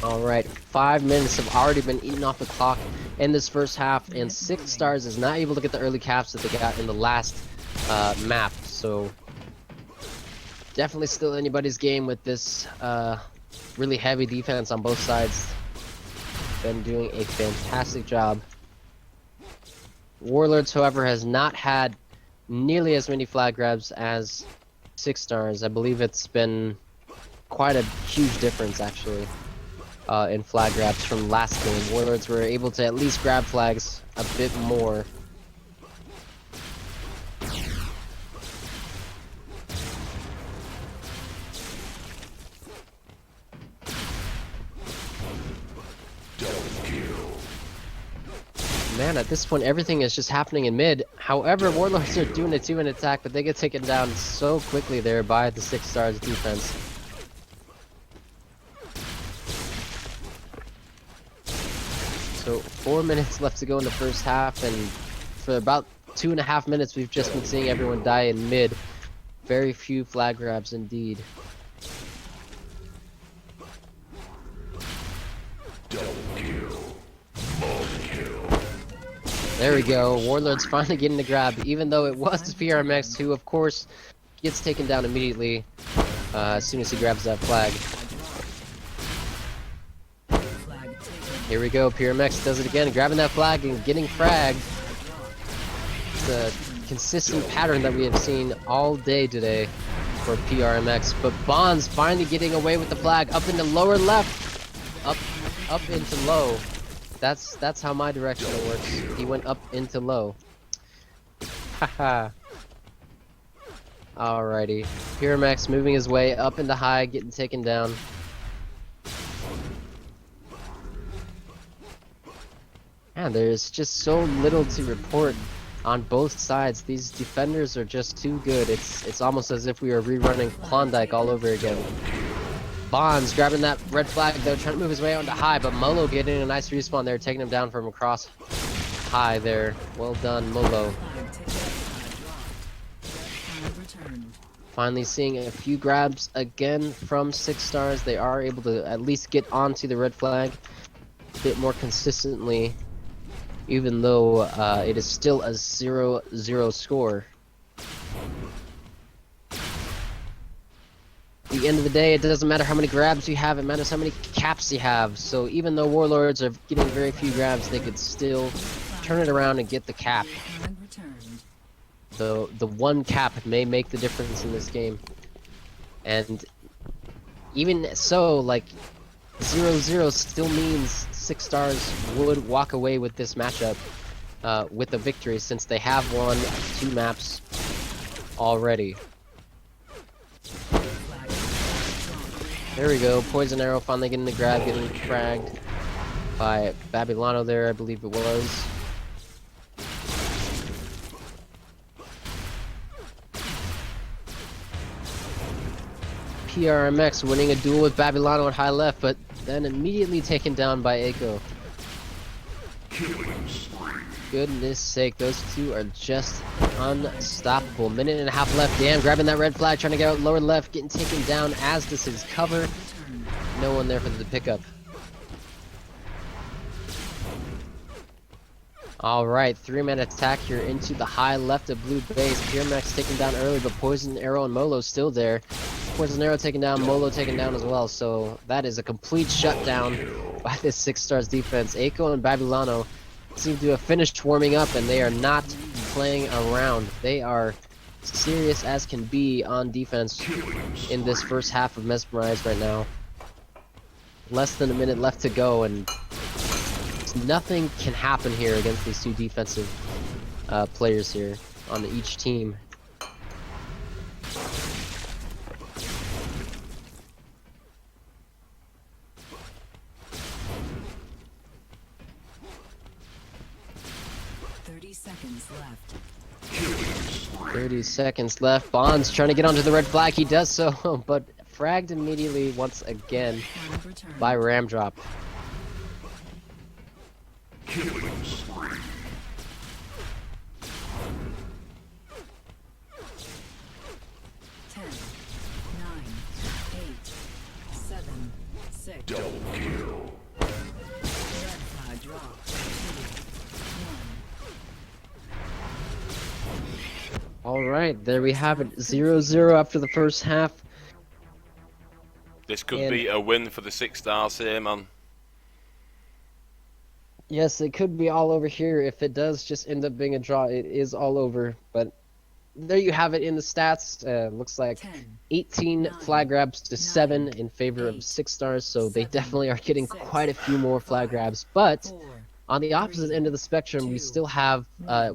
Alright, 5 minutes have already been eaten off the clock in this first half, and 6 stars is not able to get the early caps that they got in the last map. So definitely still anybody's game with this really heavy defense on both sides. Been doing a fantastic job. Warlords, however, has not had nearly as many flag grabs as 6 stars. I believe it's been quite a huge difference, actually, in flag grabs from last game. Warlords were able to at least grab flags a bit more. Man, at this point, everything is just happening in mid. However, Warlords are doing a 2-in attack, but they get taken down so quickly there by the 6 stars defense. So 4 minutes left to go in the first half, and for about 2.5 minutes, we've just been seeing everyone die in mid. Very few flag grabs indeed. Double kill. Kill. There we go. Warlords finally getting the grab, even though it was PRMX, who of course gets taken down immediately as soon as he grabs that flag. Here we go. PRMX does it again, grabbing that flag and getting fragged. It's a consistent pattern that we have seen all day today for PRMX. But Bonds finally getting away with the flag up into lower left, up into low. That's how my directional works. He went up into low. Haha. Alrighty. PRMX moving his way up into high, getting taken down. Man, there's just so little to report on both sides. These defenders are just too good. It's almost as if we are rerunning Klondike all over again. Bonds grabbing that red flag though, trying to move his way onto high, but Molo getting a nice respawn there, taking him down from across high there. Well done, Molo. Flag taken. Flag returned. Finally seeing a few grabs again from 6 stars. They are able to at least get onto the red flag a bit more consistently, even though it is still a 0-0 score. At the end of the day, it doesn't matter how many grabs you have, it matters how many caps you have. So even though Warlords are getting very few grabs, they could still turn it around and get the cap. Flag returned. The one cap may make the difference in this game. And even so, like, 0-0 still means 6 stars would walk away with this matchup with a victory, since they have won 2 maps already. There we go, Poison Arrow finally getting the grab, getting fragged by Babylano there, I believe it was. PRMX winning a duel with Babylano at high left, but then immediately taken down by Eiko. Goodness sake, those two are just unstoppable. Minute and a half left. Damn, grabbing that red flag, trying to get out lower left, getting taken down as this is cover. No one there for the pickup. Alright, 3-man attack here into the high left of blue base. PRMX taken down early, but Poison Arrow and Molo still there. Poison Arrow taken down, Molo taken down as well, so that is a complete shutdown by this 6 stars defense. Eiko and Babylano seem to have finished warming up, and they are not playing around. They are serious as can be on defense in this first half of Mesmerized right now. Less than a minute left to go, and nothing can happen here against these 2 defensive players here on each team. Seconds left. 30 seconds left. Bonds trying to get onto the red flag. He does so, but fragged immediately once again Flag returned. by Ramdrop. Killing spree. 10, 9, 8, 7, 6. Double kill. Red flag dropped. 2, 1. Alright, there we have it. 0-0 after the first half. This could And- be a win for the 6 stars here, man. Yes, it could be all over here. If it does just end up being a draw, it is all over. But there you have it in the stats. Looks like 10, 18 flag grabs to 7 in favor of 6 stars, so they definitely are getting quite a few more flag grabs. But 4. on the opposite end of the spectrum, we still have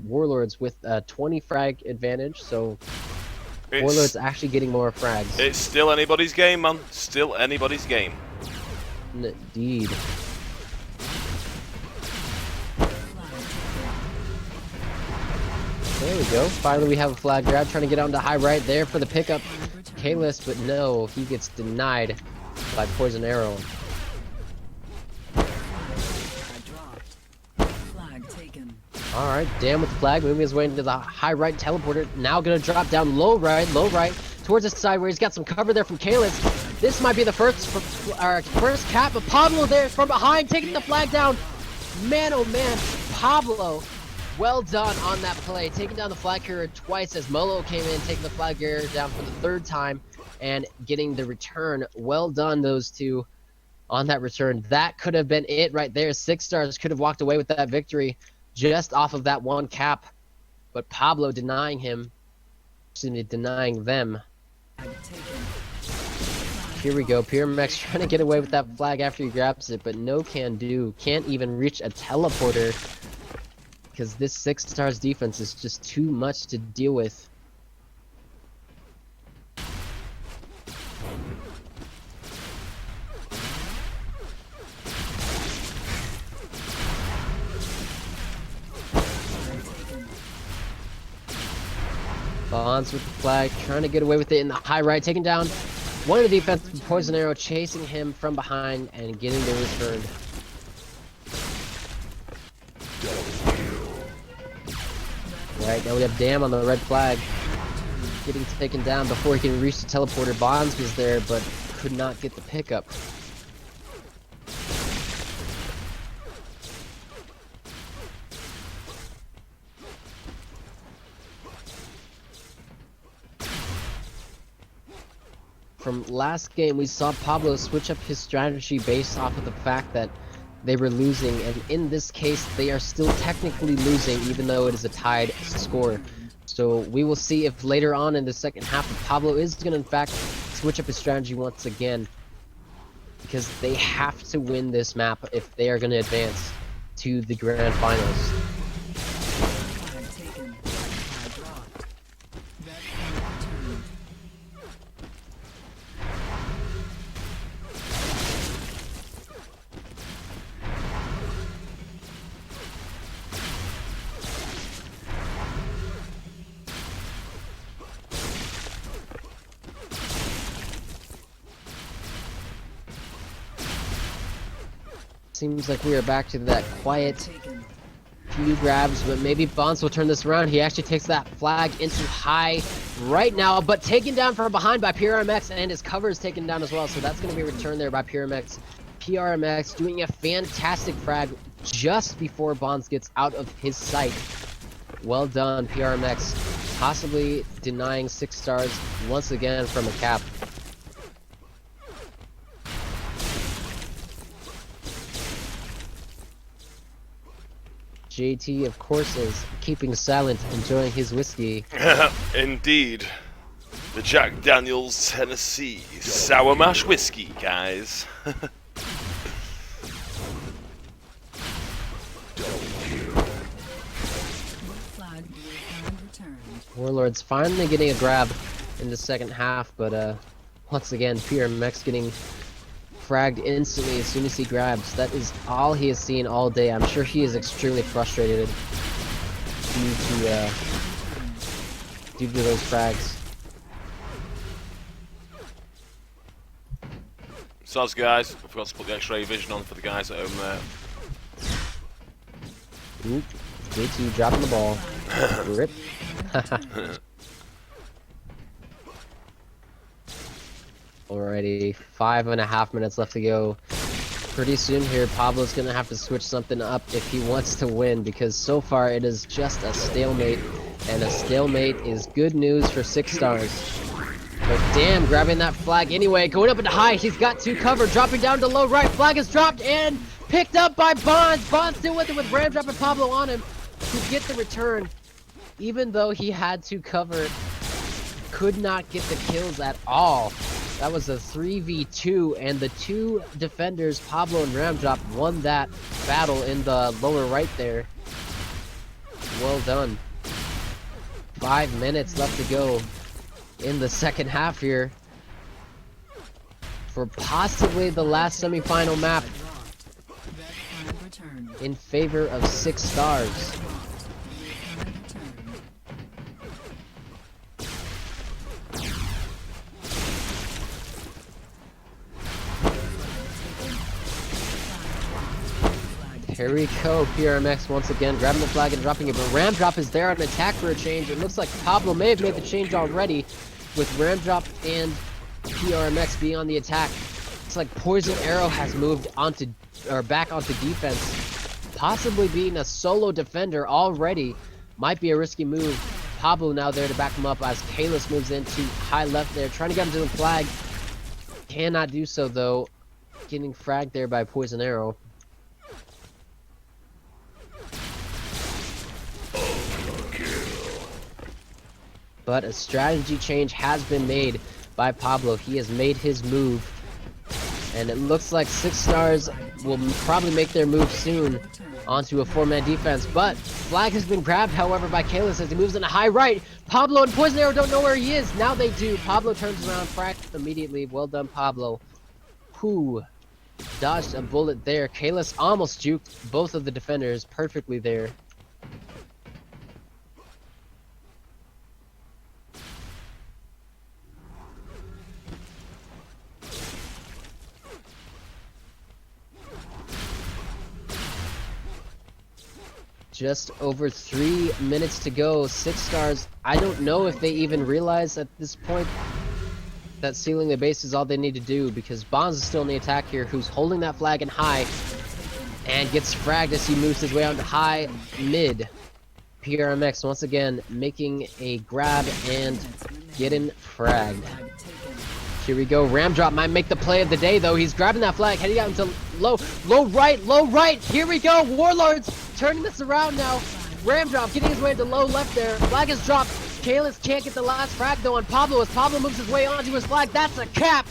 Warlords with a 20 frag advantage, so Warlords actually getting more frags. It's still anybody's game, man. Still anybody's game. Indeed. There we go. Finally, we have a flag grab, trying to get onto high right there for the pickup. Kalis, but no, he gets denied by Poison Arrow. Flag dropped. Flag taken. Alright, Dan with the flag, moving his way into the high right teleporter. Now gonna drop down low right, towards the side where he's got some cover there from Kalis. This might be the first cap, but Pablo there from behind, taking the flag down. Man, oh man, Pablo, well done on that play. Taking down the flag carrier twice as Molo came in, taking the flag carrier down for the 3rd time, and getting the return. Well done, those two, on that return. That could have been it right there. 6 stars could have walked away with that victory just off of that one cap, but Pablo denying them. Flag taken. Here we go, PRMX trying to get away with that flag after he grabs it, but no can do. Can't even reach a teleporter because this 6 stars defense is just too much to deal with. Bonds with the flag, trying to get away with it in the high right, taking down one of the defense with Poison Arrow, chasing him from behind and getting the return. Right, now we have Dam on the red flag, getting taken down before he can reach the teleporter. Bonds was there, but could not get the pickup. From last game, we saw Pablo switch up his strategy based off of the fact that they were losing, and in this case, they are still technically losing, even though it is a tied score. So we will see if later on in the second half, if Pablo is going to in fact switch up his strategy once again, because they have to win this map if they are going to advance to the grand finals. Flag taken. Flag dropped. Red flag returned. Seems like we are back to that quiet Taken. few grabs, but maybe Bonds will turn this around. He actually takes that flag into high right now, but taken down from behind by PRMX, and his cover is taken down as well, so that's going to be returned there by PRMX. PRMX doing a fantastic frag just before Bonds gets out of his sight. Well done, PRMX. Possibly denying 6 stars once again from a cap. JT, of course, is keeping silent, enjoying his whiskey. Indeed. The Jack Daniels Tennessee Sour Mash Whiskey, guys. Flag returned. Warlords finally getting a grab in the second half, but once again, PRMX getting fragged instantly as soon as he grabs. That is all he has seen all day. I'm sure he is extremely frustrated due to those frags. Soz, guys. I forgot to put the X-ray vision on for the guys at home there. Oop, JT dropping the ball. Rip. Alrighty, 5.5 minutes left to go. Pretty soon here, Pablo's gonna have to switch something up if he wants to win, because so far it is just a stalemate, and a stalemate is good news for 6 stars. But damn, grabbing that flag anyway, going up into high, he's got 2 cover, dropping down to low right, flag is dropped and picked up by Bonds. Bonds still with it with Ram dropping Pablo on him to get the return. Even though he had to cover, could not get the kills at all. That was a 3v2, and the 2 defenders, Pablo and Ramdrop, won that battle in the lower right there. Well done. 5 minutes left to go in the second half here for possibly the last semifinal map Red flag returned. in favor of 6 stars. Flag returned. Here we go, PRMX once again grabbing the flag and dropping it, but Ramdrop is there on an attack for a change. It looks like Pablo may have made the change already with Ramdrop and PRMX being on the attack. It's like Poison Arrow has moved onto, or back onto defense, possibly being a solo defender already. Might be a risky move. Pablo now there to back him up as Kalis moves into high left there, trying to get him to the flag. Cannot do so though, getting fragged there by Poison Arrow. But a strategy change has been made by Pablo. He has made his move, and it looks like 6 stars will probably make their move soon onto a 4-man defense. But flag has been grabbed, however, by Kalis as he moves into high right. Pablo and Poison Arrow don't know where he is. Now they do. Pablo turns around, fracked immediately. Well done, Pablo. Who dodged a bullet there. Kalis almost juked both of the defenders perfectly there. Just over 3 minutes to go. Six Stars, I don't know if they even realize at this point that sealing the base is all they need to do, because Bonds is still in the attack here, who's holding that flag in high and gets fragged as he moves his way out to high mid. PRMX once again making a grab and getting fragged. Here we go. Ram drop might make the play of the day, though. He's grabbing that flag, heading out into low right. Here we go. Warlords turning this around now. Ram drop getting his way into low left there. Flag is dropped. Kalis can't get the last frag though on Pablo as Pablo moves his way onto his flag. That's a cap.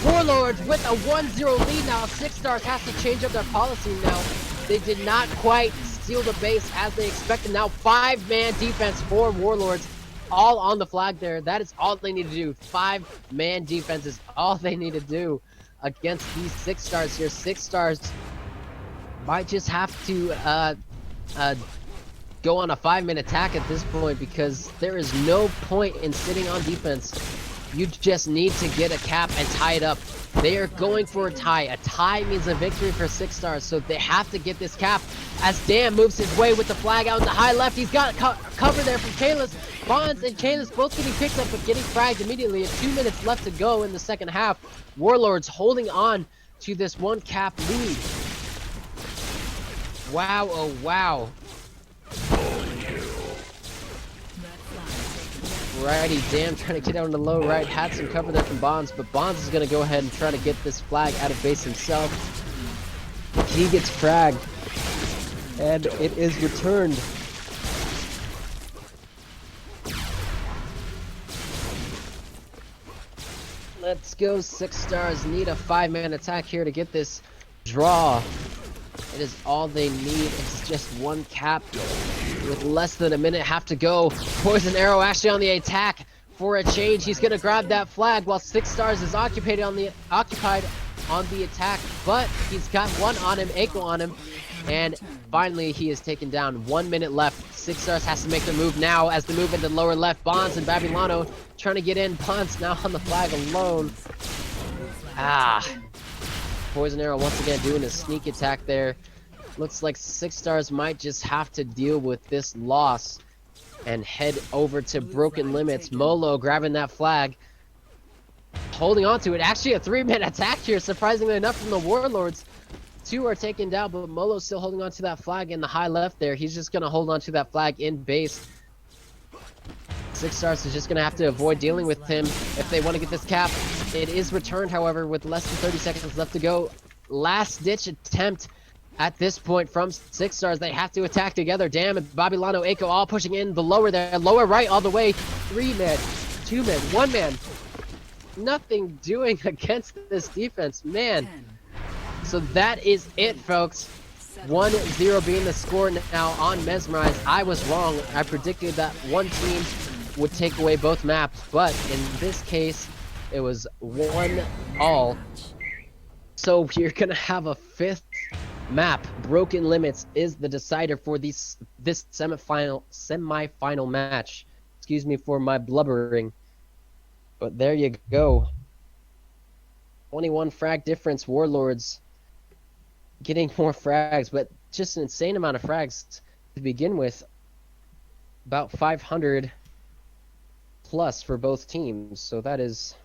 Warlords with a 1-0 lead now. Six Stars has to change up their policy now. They did not quite seal the base as they expected. Now 5-man defense for Warlords. All on the flag there. That is all they need to do. 5-man defense is all they need to do against these Six Stars here. Six Stars might just have to go on a 5-man attack at this point, because there is no point in sitting on defense. You just need to get a cap and tie it up. They are going for a tie. A tie means a victory for Six Stars, so they have to get this cap. As Dan moves his way with the flag out in the high left, he's got cover there from Kalis. Bonds and Kalis both getting picked up but getting fragged immediately. 2 minutes left to go in the second half. Warlords holding on to this 1 cap lead. Wow, oh wow. Righty, Dan trying to get out on the low right, had some cover there from Bonds, but Bonds is going to go ahead and try to get this flag out of base himself. He gets fragged, and it is returned. Let's go, Six Stars need a 5-man attack here to get this draw. It is all they need. It's just 1 cap with less than a minute have to go. Poison Arrow actually on the attack for a change. He's gonna grab that flag while Six Stars is occupied on the attack, but he's got 1 on him, Echo on him, and finally he is taken down. 1 minute left. Six Stars has to make the move now as they move into lower left. Bonds and Babylano trying to get in. Bonds now on the flag alone. Poison Arrow once again doing a sneak attack there. Looks like Six Stars might just have to deal with this loss and head over to Broken Limits. Molo grabbing that flag, holding on to it. Actually a 3-man attack here, surprisingly enough, from the Warlords. 2 are taken down, but Molo's still holding on to that flag in the high left there. He's just going to hold on to that flag in base. Six Stars is just going to have to avoid dealing with him if they want to get this cap. It is returned, however, with less than 30 seconds left to go. Last-ditch attempt at this point from Six Stars. They have to attack together. Damn, and Babylano, Echo all pushing in the lower there. Lower right all the way. 3-man, 2-man, 1-man. Nothing doing against this defense, man. So that is it, folks. 1-0 being the score now on Mesmerize. I was wrong. I predicted that one team would take away both maps, but in this case, it was 1-all. So we're gonna have a 5th map. Broken Limits is the decider for this semi-final match. Excuse me for my blubbering, but there you go. 21 frag difference. Warlords getting more frags, but just an insane amount of frags to begin with. About 500 plus for both teams, so that is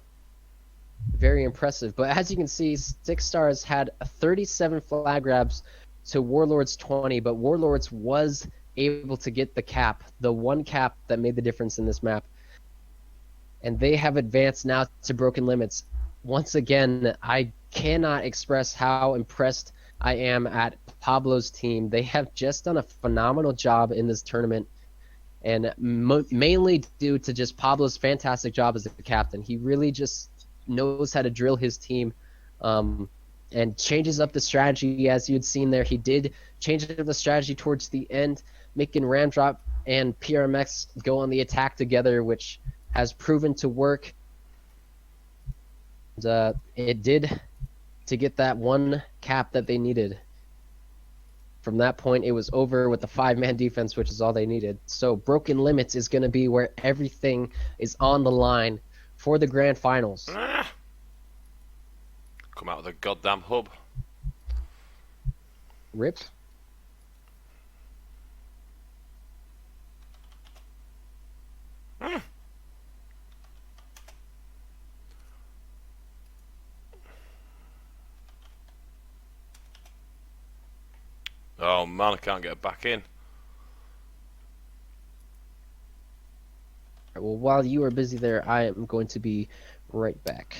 very impressive. But as you can see, Six Stars had 37 flag grabs to Warlords 20, but Warlords was able to get the cap, the 1 cap that made the difference in this map. And they have advanced now to Broken Limits. Once again, I cannot express how impressed I am at Pablo's team. They have just done a phenomenal job in this tournament, and mainly due to just Pablo's fantastic job as a captain. He really just knows how to drill his team, and changes up the strategy. As you'd seen there, he did change up the strategy towards the end, making Ramdrop and PRMX go on the attack together, which has proven to work. And, it did to get that 1 cap that they needed. From that point, it was over with the 5-man defense, which is all they needed. So Broken Limits is going to be where everything is on the line for the grand finals. Come out of the goddamn hub. Rip. Oh man, I can't get back in. Well, while you are busy there, I am going to be right back.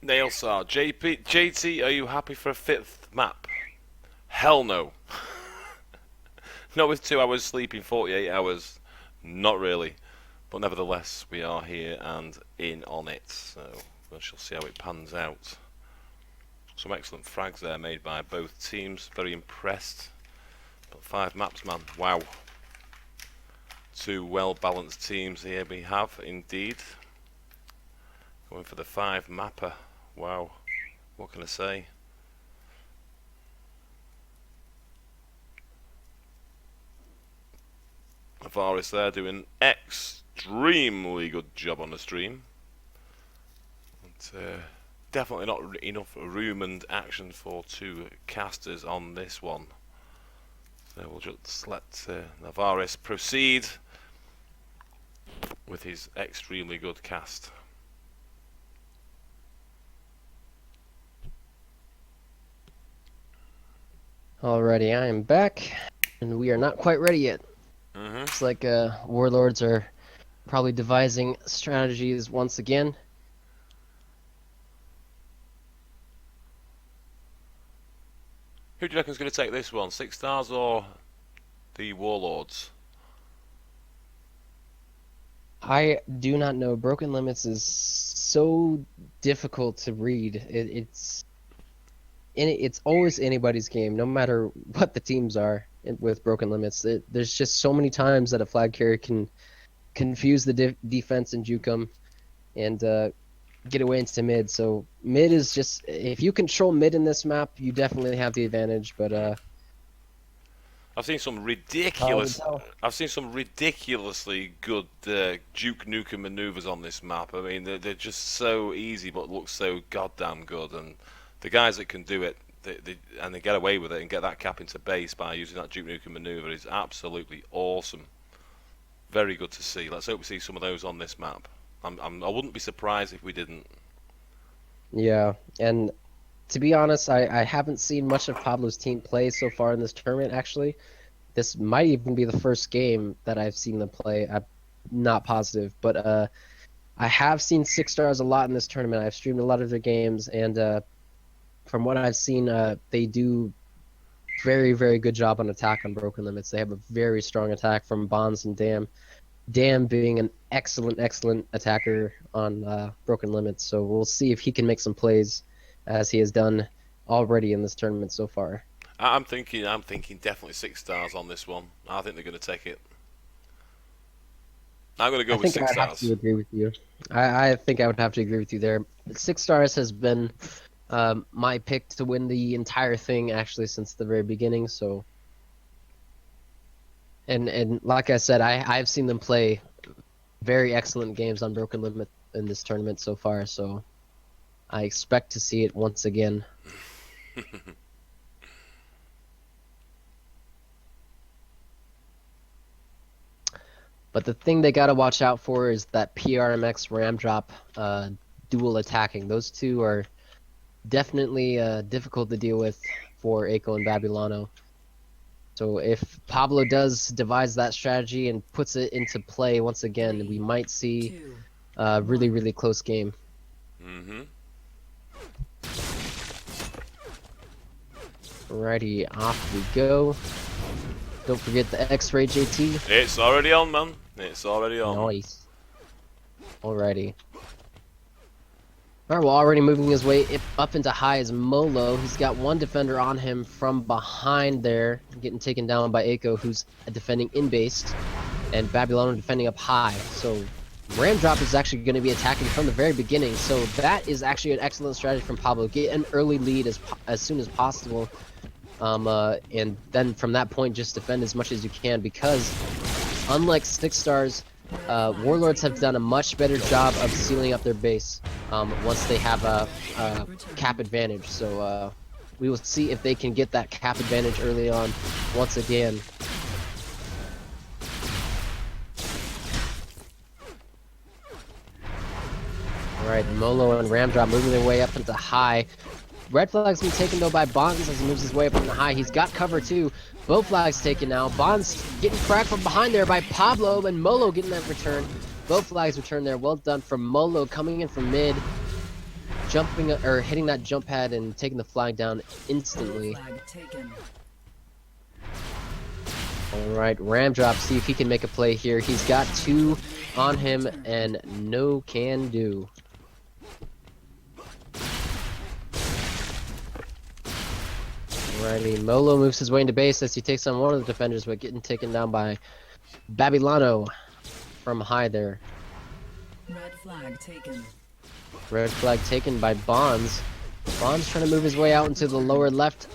Nailsar, JT, are you happy for a 5th map? Hell no. Not with 2 hours sleep in 48 hours. Not really. But nevertheless, we are here and in on it. So we shall see how it pans out. Some excellent frags there made by both teams. Very impressed. But 5 maps, man. Wow. 2 well-balanced teams here we have, indeed. Going for the 5 mapper. Wow. What can I say? Varys there doing extremely good job on the stream. But, definitely not enough room and action for 2 casters on this one. So we'll just let Varys proceed with his extremely good cast. Alrighty, I am back, and we are not quite ready yet. Looks like Warlords are probably devising strategies once again. Who do you reckon is going to take this one? 6 stars or the Warlords? I do not know. Broken Limits is so difficult to read. It's always anybody's game, no matter what the teams are with Broken Limits. There's just so many times that a flag carrier can confuse the defense and juke them and get away into mid. So mid is just, if you control mid in this map, you definitely have the advantage. But I've seen some ridiculously good Duke Nukem maneuvers on this map. I mean, they're just so easy, but look so goddamn good. And the guys that can do it, they get away with it and get that cap into base by using that Duke Nukem maneuver is absolutely awesome. Very good to see. Let's hope we see some of those on this map. I wouldn't be surprised if we didn't. yeah, and to be honest, I haven't seen much of Pablo's team play so far in this tournament, actually. This might even be the first game that I've seen them play. I'm not positive, but I have seen 6 stars a lot in this tournament. I've streamed a lot of their games, and from what I've seen, they do very, very good job on attack on Broken Limits. They have a very strong attack from Bonds and Dam. Dam being an excellent attacker on Broken Limits, so we'll see if he can make some plays as he has done already in this tournament so far. I'm thinking definitely 6 stars on this one. I think they're going to take it. I'm going to go with 6 stars. I have to agree with you. I think I would have to agree with you there. 6 stars has been my pick to win the entire thing actually since the very beginning. So, and like I said, I've seen them play very excellent games on Broken Limit in this tournament so far. So, I expect to see it once again. But the thing they got to watch out for is that PRMX ram drop dual attacking. Those two are definitely difficult to deal with for Eiko and Babylano. So if Pablo does devise that strategy and puts it into play once again, we might see a really, really close game. Alrighty, off we go. Don't forget the X-ray, JT. It's already on, man. It's already on. Nice. Alrighty. Alright, well, already moving his way up into high is Molo. He's got one defender on him from behind there, getting taken down by Echo, who's defending in-based, and Babylon defending up high. So Ramdrop is actually going to be attacking from the very beginning, so that is actually an excellent strategy from Pablo. Get an early lead as soon as possible, and then from that point just defend as much as you can, because unlike Six Stars, Warlords have done a much better job of sealing up their base once they have a cap advantage. So we will see if they can get that cap advantage early on once again. Alright, Molo and Ramdrop moving their way up into high. Red flag's been taken though by Bonds as he moves his way up into high. He's got cover too. Both flags taken now. Bonds getting cracked from behind there by Pablo, and Molo getting that return. Both flags return there. Well done from Molo coming in from mid, jumping or hitting that jump pad and taking the flag down instantly. Alright, Ramdrop, see if he can make a play here. He's got two on him and no can do. Alrighty, Molo moves his way into base as he takes on one of the defenders, but getting taken down by Babylano from high there. Red flag taken. Red flag taken by Bonds. Bonds trying to move his way out into the lower left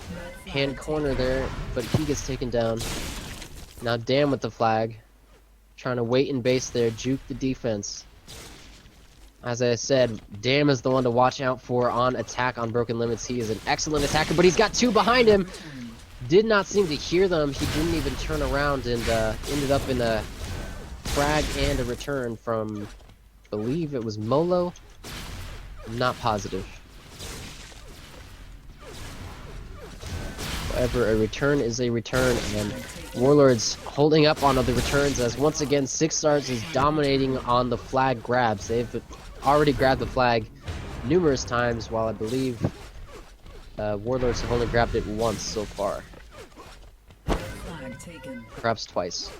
hand corner there, but he gets taken down. Now Dan with the flag, trying to wait in base there, juke the defense. As I said, Dam is the one to watch out for on attack on Broken Limits. He is an excellent attacker, but he's got two behind him. Did not seem to hear them. He didn't even turn around and ended up in a frag and a return from, I believe it was Molo. I'm not positive. However, a return is a return, and Warlords holding up on the returns as once again Six Stars is dominating on the flag grabs. They've already grabbed the flag numerous times, while I believe Warlords have only grabbed it once so far. Flag taken. Perhaps twice.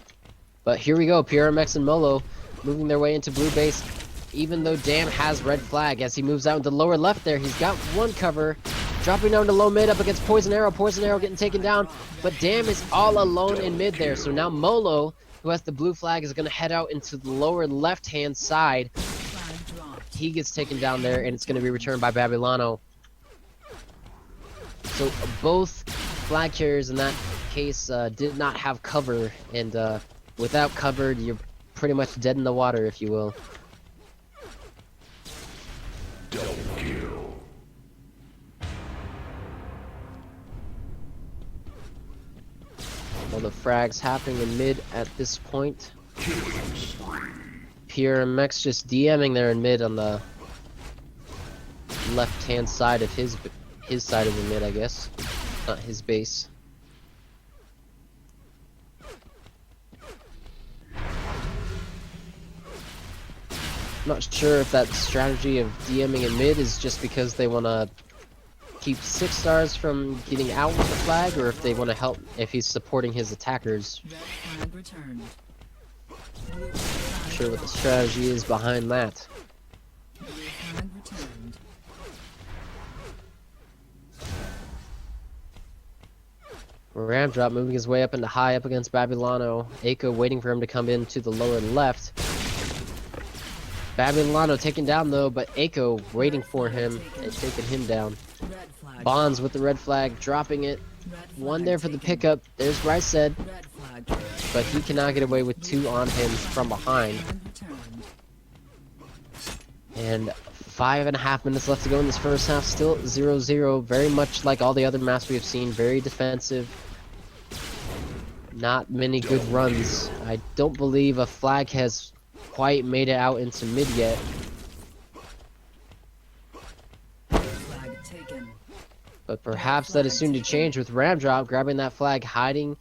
But here we go, PRMX and Molo moving their way into blue base, even though Dam has red flag. As he moves out into lower left there, he's got one cover. Dropping down to low mid up against Poison Arrow. Poison Arrow getting taken down, but Dam is all alone in mid there. So now Molo, who has the blue flag, is going to head out into the lower left-hand side. He gets taken down there, and it's going to be returned by Babylano. So both flag carriers in that case did not have cover, and without cover, you're pretty much dead in the water, if you will. Double kill. All the frags happening in mid at this point. PRMX just DMing there in mid on the left-hand side of his side of the mid, I guess. Not his base. Not sure if that strategy of DMing in mid is just because they want to keep Six Stars from getting out with the flag, or if they want to help, if he's supporting his attackers. Red flag returned. Not sure what the strategy is behind that. Blue flag returned. Ramdrop moving his way up into high up against Babylano. Echo waiting for him to come into the lower left. Babylano taken down though, but Echo waiting for him and taking him down. Red flag. Bonds with the red flag, dropping it. Red flag One there for the taken. pickup. There's Rice said, Red flag. but he cannot get away with two on him from behind. Returned. And 5.5 minutes left to go in this first half. Still 0-0. Very much like all the other maps we have seen. Very defensive. Not many good runs. I don't believe a flag has quite made it out into mid yet. Flag taken. But perhaps that is soon to change with Ramdrop grabbing that flag, hiding.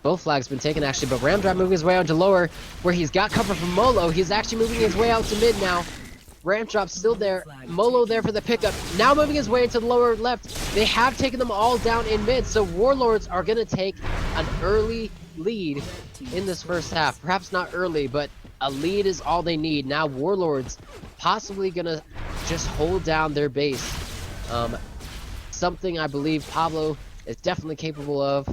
Both flags been taken actually, but Ramdrop moving his way out to lower, where he's got cover from Molo. He's actually moving his way out to mid now. Ramdrop still there. Molo there for the pickup. Now moving his way into the lower left. They have taken them all down in mid, so Warlords are going to take an early lead in this first half. Perhaps not early, but a lead is all they need. Now Warlords possibly gonna just hold down their base. Something I believe Pablo is definitely capable of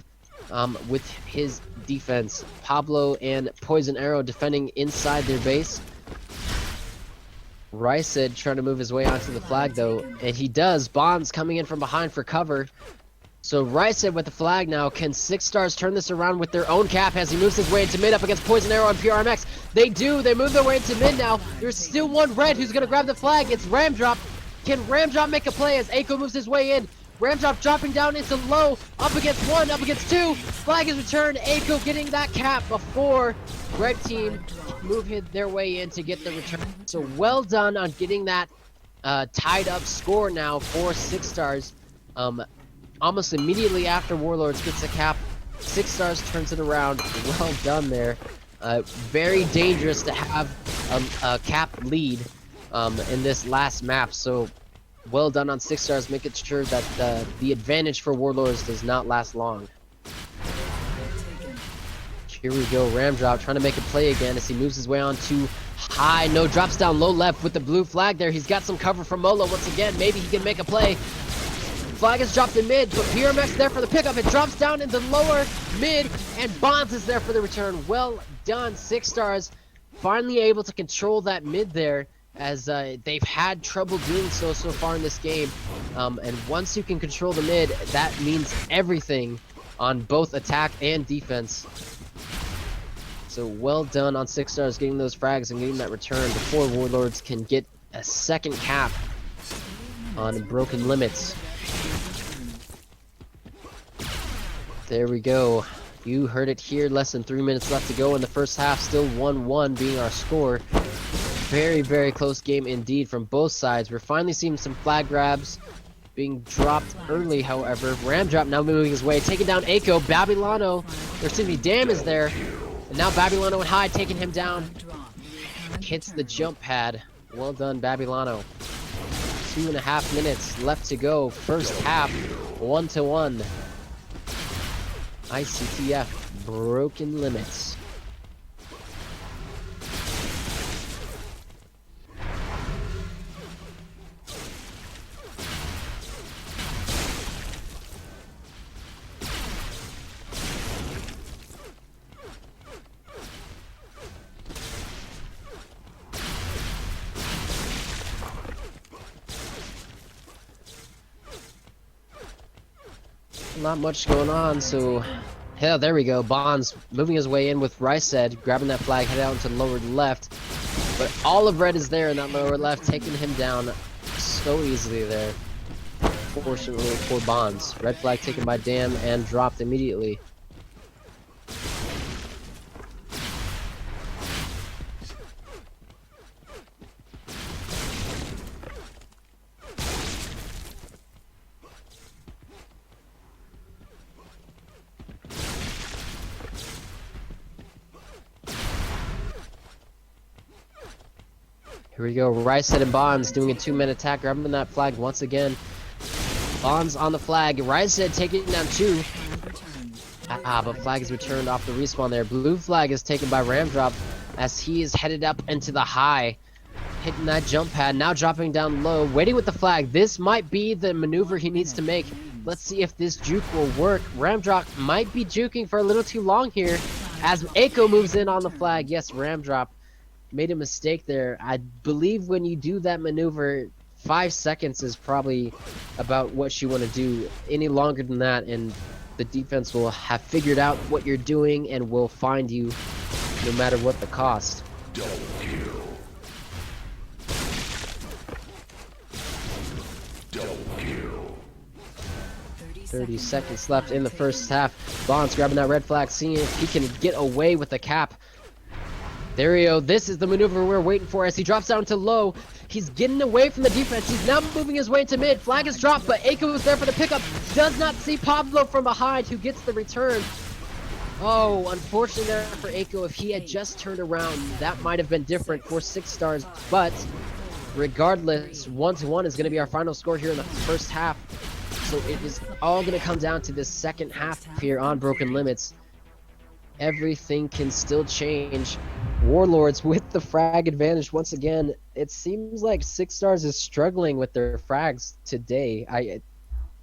with his defense. Pablo and Poison Arrow defending inside their base. Rysed trying to move his way onto the flag though, and he does. Bonds coming in from behind for cover. So Rysed with the flag now. Can Six Stars turn this around with their own cap as he moves his way into mid up against Poison Arrow and PRMX? They do. They move their way into mid now. There's still one red who's going to grab the flag. It's Ramdrop. Can Ramdrop make a play as Aiko moves his way in? Ramdrop dropping down into low. Up against one, up against two. Flag is returned. Aiko getting that cap before red team move their way in to get the return. So well done on getting that tied up score now for Six Stars. Almost immediately after Warlords gets the cap, Six Stars turns it around. Well done there. Very dangerous to have a cap lead in this last map. So well done on Six Stars, making sure that the advantage for Warlords does not last long. Here we go, Ramdrop trying to make a play again as he moves his way on to high. No, drops down low left with the blue flag there. He's got some cover from Molo once again. Maybe he can make a play. Flag is dropped in mid, but PRMX there for the pickup. It drops down in the lower mid, and Bonds is there for the return. Well done, Six Stars. Finally able to control that mid there, as they've had trouble doing so far in this game. And once you can control the mid, that means everything on both attack and defense. So well done on Six Stars getting those frags and getting that return before Warlords can get a second cap on Broken Limits. There we go. You heard it here. Less than 3 minutes left to go in the first half. Still 1-1 being our score. Very, very close game indeed from both sides. We're finally seeing some flag grabs being dropped early, however. Ramdrop now moving his way, taking down Aiko. Babylano, there's going to be Dam is there. And now Babylano and High taking him down. Hits the jump pad. Well done, Babylano. 2.5 minutes left to go. First half, 1-1. iCTF, Broken Limits. Not much going on, so yeah, there we go. Bonds moving his way in with Rysed, grabbing that flag, head out into lower left. But all of red is there in that lower left, taking him down so easily there. Fortunately for Bonds. Red flag taken by Dam and dropped immediately. Here we go, Rysed and Bonds doing a 2-man attack, grabbing that flag once again. Bonds on the flag, Rysed taking down 2. But flag is returned off the respawn there. Blue flag is taken by Ramdrop as he is headed up into the high. Hitting that jump pad, now dropping down low, waiting with the flag. This might be the maneuver he needs to make. Let's see if this juke will work. Ramdrop might be juking for a little too long here as Aiko moves in on the flag. Yes, Ramdrop made a mistake there. I believe when you do that maneuver, 5 seconds is probably about what you want to do. Any longer than that and the defense will have figured out what you're doing and will find you no matter what the cost. Double kill. Double kill. 30 seconds left in the first half. Bonds grabbing that red flag, seeing if he can get away with the cap. There we go. This is the maneuver we're waiting for as he drops down to low. He's getting away from the defense. He's now moving his way into mid. Flag is dropped, but Aiko is there for the pickup. Does not see Pablo from behind, who gets the return. Oh, unfortunately there for Aiko. If he had just turned around, that might have been different for Six Stars. But regardless, 1-1 is going to be our final score here in the first half. So it is all going to come down to this second half here on Broken Limits. Everything can still change. Warlords with the frag advantage once again. It seems like Six Stars is struggling with their frags today.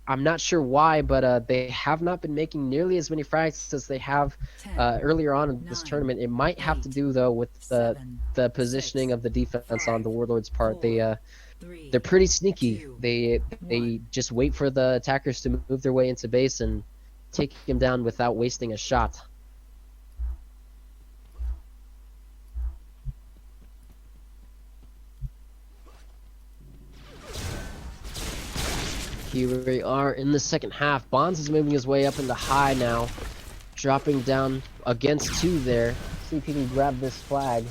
I'm not sure why, but they have not been making nearly as many frags as they have 10, earlier on in this 9, tournament. It might have to 8, do though with the 7, positioning 6, of the defense on 5, the Warlords' part. 4, They're 3, pretty sneaky. 2, They 1. just wait for the attackers to move their way into base and take him down without wasting a shot. Here we are in the second half. Bonds is moving his way up into high now, dropping down against 2 there. See if he can grab this flag.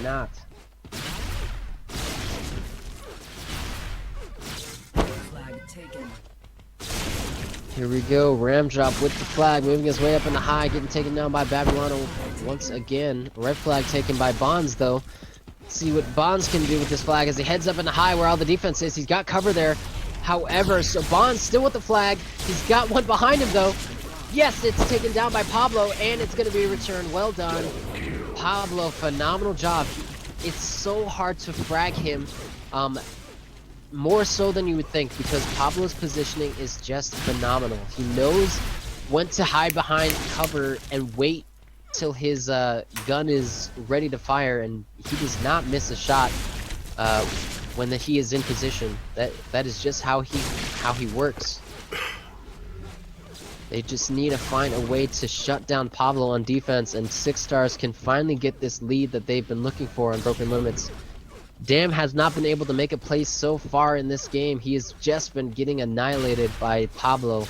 Not. Flag taken. Here we go. Ram drop with the flag, moving his way up into high, getting taken down by Babylano once again. Red flag taken by Bonds though. See what Bonds can do with this flag as he heads up into high where all the defense is. He's got cover there. However, so Bonds still with the flag. He's got one behind him though. Yes, it's taken down by Pablo and it's going to be returned. Well done. Pablo, phenomenal job. It's so hard to frag him. More so than you would think because Pablo's positioning is just phenomenal. He knows when to hide behind cover and wait till his gun is ready to fire, and he does not miss a shot when he is in position. That is just how he works. They just need to find a way to shut down Pablo on defense, and Six Stars can finally get this lead that they've been looking for on Broken Limits. Dam has not been able to make a play so far in this game. He has just been getting annihilated by Pablo.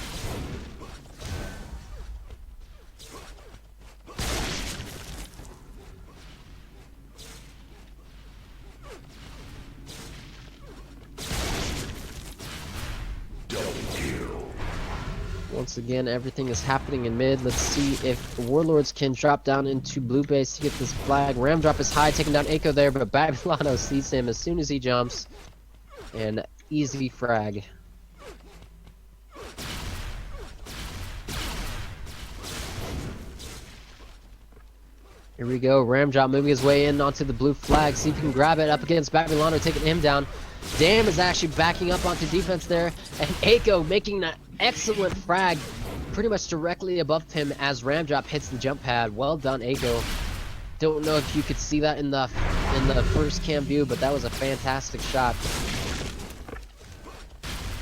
Once again, everything is happening in mid. Let's see if Warlords can drop down into blue base to get this flag. Ram drop is high, taking down Echo there, but Babylano sees him as soon as he jumps. And easy frag. Here we go. Ram drop moving his way in onto the blue flag. See if he can grab it up against Babylano, taking him down. Dam is actually backing up onto defense there, and Echo making an excellent frag pretty much directly above him as Ram drop hits the jump pad. Well done, Echo. Don't know if you could see that in the first cam view, but that was a fantastic shot.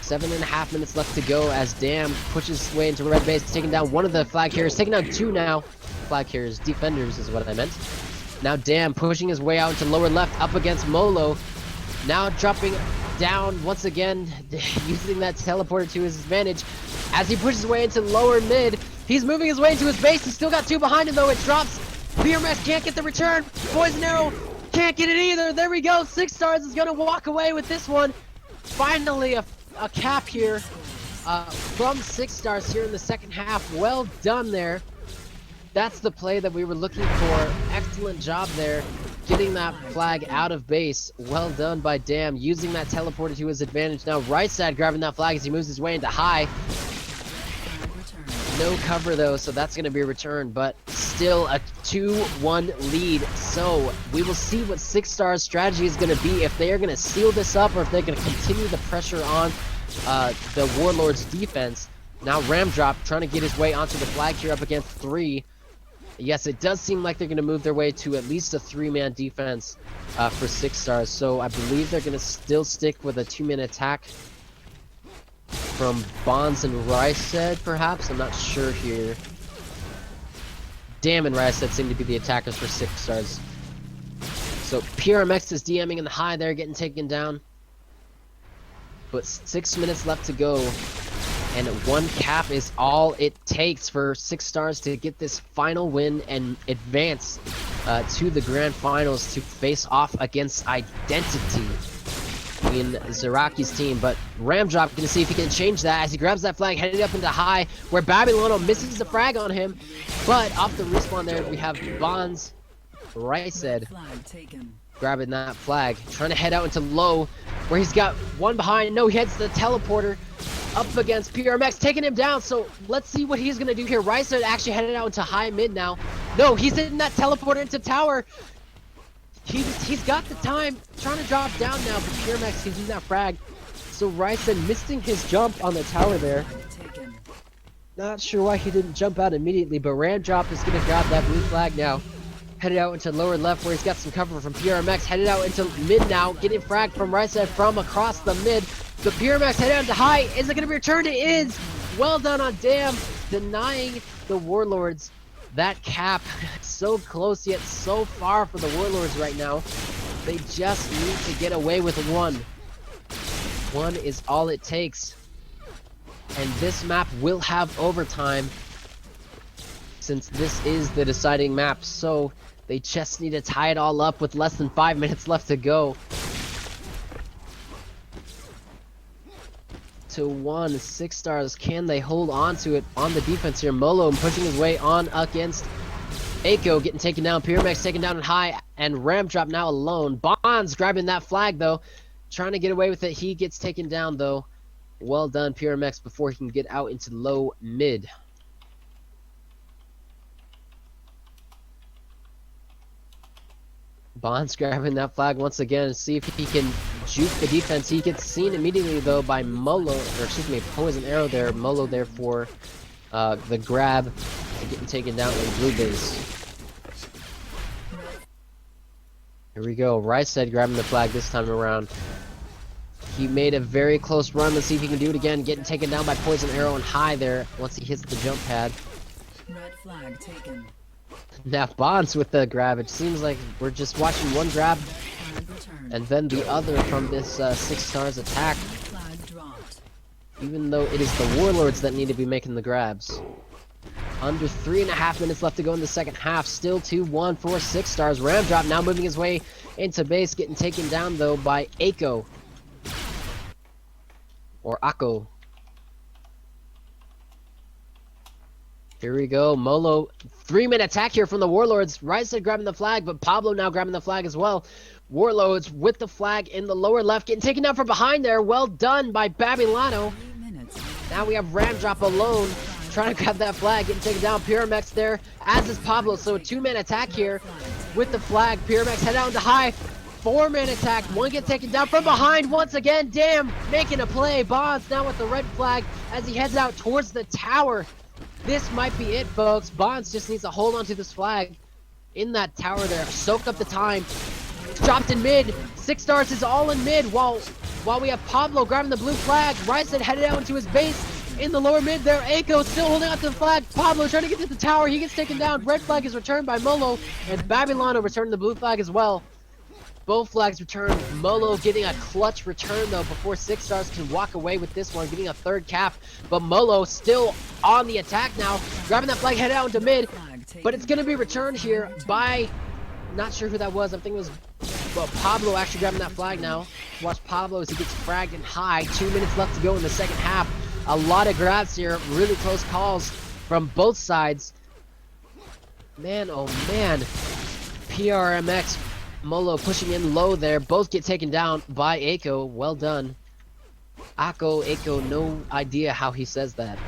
7.5 minutes left to go as Dam pushes his way into red base, taking down one of the flag carriers, taking down 2 now. Flag carriers, defenders is what I meant. Now Dam pushing his way out into lower left up against Molo. Now dropping down once again, using that teleporter to his advantage. As he pushes his way into lower mid, he's moving his way into his base. He's still got 2 behind him though. It drops. BRMS can't get the return. Poison Arrow can't get it either. There we go. Six Stars is going to walk away with this one. Finally a cap here from Six Stars here in the second half. Well done there. That's the play that we were looking for. Excellent job there. Getting that flag out of base. Well done by Dam, using that teleporter to his advantage. Now right side grabbing that flag as he moves his way into high. No cover though, so that's going to be returned, but still a 2-1 lead. So we will see what Six Stars' strategy is going to be, if they are going to seal this up or if they're going to continue the pressure on the Warlords defense. Now Ram drop trying to get his way onto the flag here up against 3. Yes, it does seem like they're going to move their way to at least a 3-man defense for Six Stars. So I believe they're going to still stick with a 2-man attack from Bonds and Rysed, perhaps. I'm not sure here. Dam and Rysed seem to be the attackers for Six Stars. So PRMX is DMing in the high there, getting taken down. But 6 minutes left to go. And 1 cap is all it takes for Six Stars to get this final win and advance to the grand finals to face off against Identity in Zaraki's team. But Ramdrop gonna see if he can change that as he grabs that flag, heading up into high, where Babylano misses the frag on him. But off the respawn there, we have Bonds, Rysed, grabbing that flag, trying to head out into low, where he's got 1 behind. No, he heads the teleporter. up against PRMX, taking him down. So let's see what he's gonna do here. Ryser actually headed out into high mid now. No, he's hitting that teleporter into tower. He's got the time, trying to drop down now, but PRMX can do that frag. So Rysen missing his jump on the tower there. Taken. Not sure why he didn't jump out immediately, but Ramdrop is gonna grab that blue flag now. Headed out into lower left where he's got some cover from PRMX. Headed out into mid now, getting fragged from Rysen from across the mid. The PRMX headed out to high. Is it gonna be returned? It is! Well done on Damn, denying the Warlords that cap. So close yet so far for the Warlords right now. They just need to get away with one. One is all it takes. And this map will have overtime, since this is the deciding map. So they just need to tie it all up with less than 5 minutes left to go. 2-1, 6 stars. Can they hold on to it on the defense here? Molo pushing his way on against Aiko, getting taken down. PRMX taken down and high, and Ramdrop now alone. Bonds grabbing that flag though, trying to get away with it. He gets taken down though. Well done, PRMX, before he can get out into low mid. Bonds grabbing that flag once again. See if he can juke the defense. He gets seen immediately though by Molo, or excuse me, Poison Arrow there. Molo there for the grab, getting taken down in blue base. Here we go. Ryset grabbing the flag this time around. He made a very close run. Let's see if he can do it again. Getting taken down by Poison Arrow and high there once he hits the jump pad. Red flag taken. Now Bonds with the grab. It seems like we're just watching one grab Flag returned. and then the other from this 6 stars attack, Flag dropped. even though it is the Warlords that need to be making the grabs. Under 3.5 minutes left to go in the second half. Still 2-1 for 6 stars. Ramdrop now moving his way into base, getting taken down though by Aiko. Or Akko. Here we go. Molo, 3-minute attack here from the Warlords. Ryset grabbing the flag, but Pablo now grabbing the flag as well. Warlords with the flag in the lower left, getting taken down from behind there. Well done by Babylano. 3 minutes. Now we have Ramdrop alone, trying to grab that flag, getting taken down. PRMX there, as is Pablo. So a 2-man attack here with the flag. PRMX head out into high. 4-man attack. One gets taken down from behind once again. Damn, making a play. Bonds now with the red flag as he heads out towards the tower. This might be it, folks. Bonds just needs to hold on to this flag in that tower there. Soak up the time. Dropped in mid. 6 stars is all in mid while we have Pablo grabbing the blue flag. Ryset headed out into his base in the lower mid there. Aiko still holding on to the flag. Pablo trying to get to the tower. He gets taken down. Red flag is returned by Molo, and Babylano returning the blue flag as well. Both flags returned. Molo getting a clutch return though before 6 stars can walk away with this one, getting a 3rd cap. But Molo still on the attack now, grabbing that flag, headed out into mid. Flag taken. But it's gonna be returned here by, not sure who that was. I think it was, well, Pablo actually grabbing that flag now. Watch Pablo as he gets fragged in high. 2 minutes left to go in the second half. A lot of grabs here, really close calls from both sides. Man, oh man. PRMX, Molo pushing in low there. Both get taken down by Aiko. Well done. Aiko, no idea how he says that.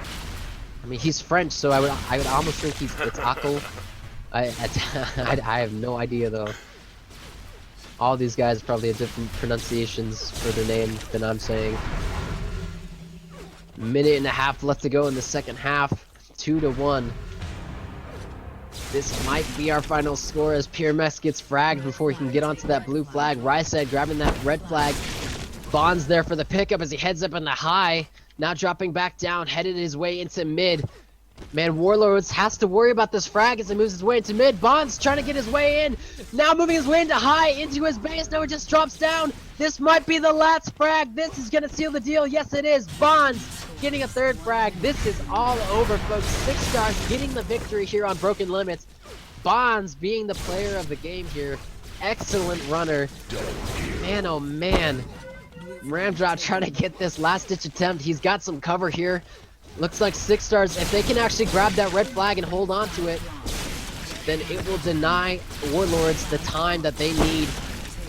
I mean, he's French, so I would almost think it's Akko. I have no idea though. All these guys probably have different pronunciations for their name than I'm saying. 1.5 minutes left to go in the second half. 2-1. This might be our final score as PRMX gets fragged before he can get onto that blue flag. Ryset grabbing that red flag. Bonds there for the pickup as he heads up in the high. Now dropping back down, headed his way into mid. Man, Warlords has to worry about this frag as he moves his way into mid. Bonds trying to get his way in. Now moving his way into high, into his base. Now it just drops down. This might be the last frag. This is going to seal the deal. Yes, it is. Bonds getting a 3rd frag. This is all over, folks. 6 stars getting the victory here on Broken Limits. Bonds being the player of the game here. Excellent runner. Man, oh man. Ramdrop trying to get this last-ditch attempt. He's got some cover here. Looks like 6 stars. If they can actually grab that red flag and hold on to it, then it will deny Warlords the time that they need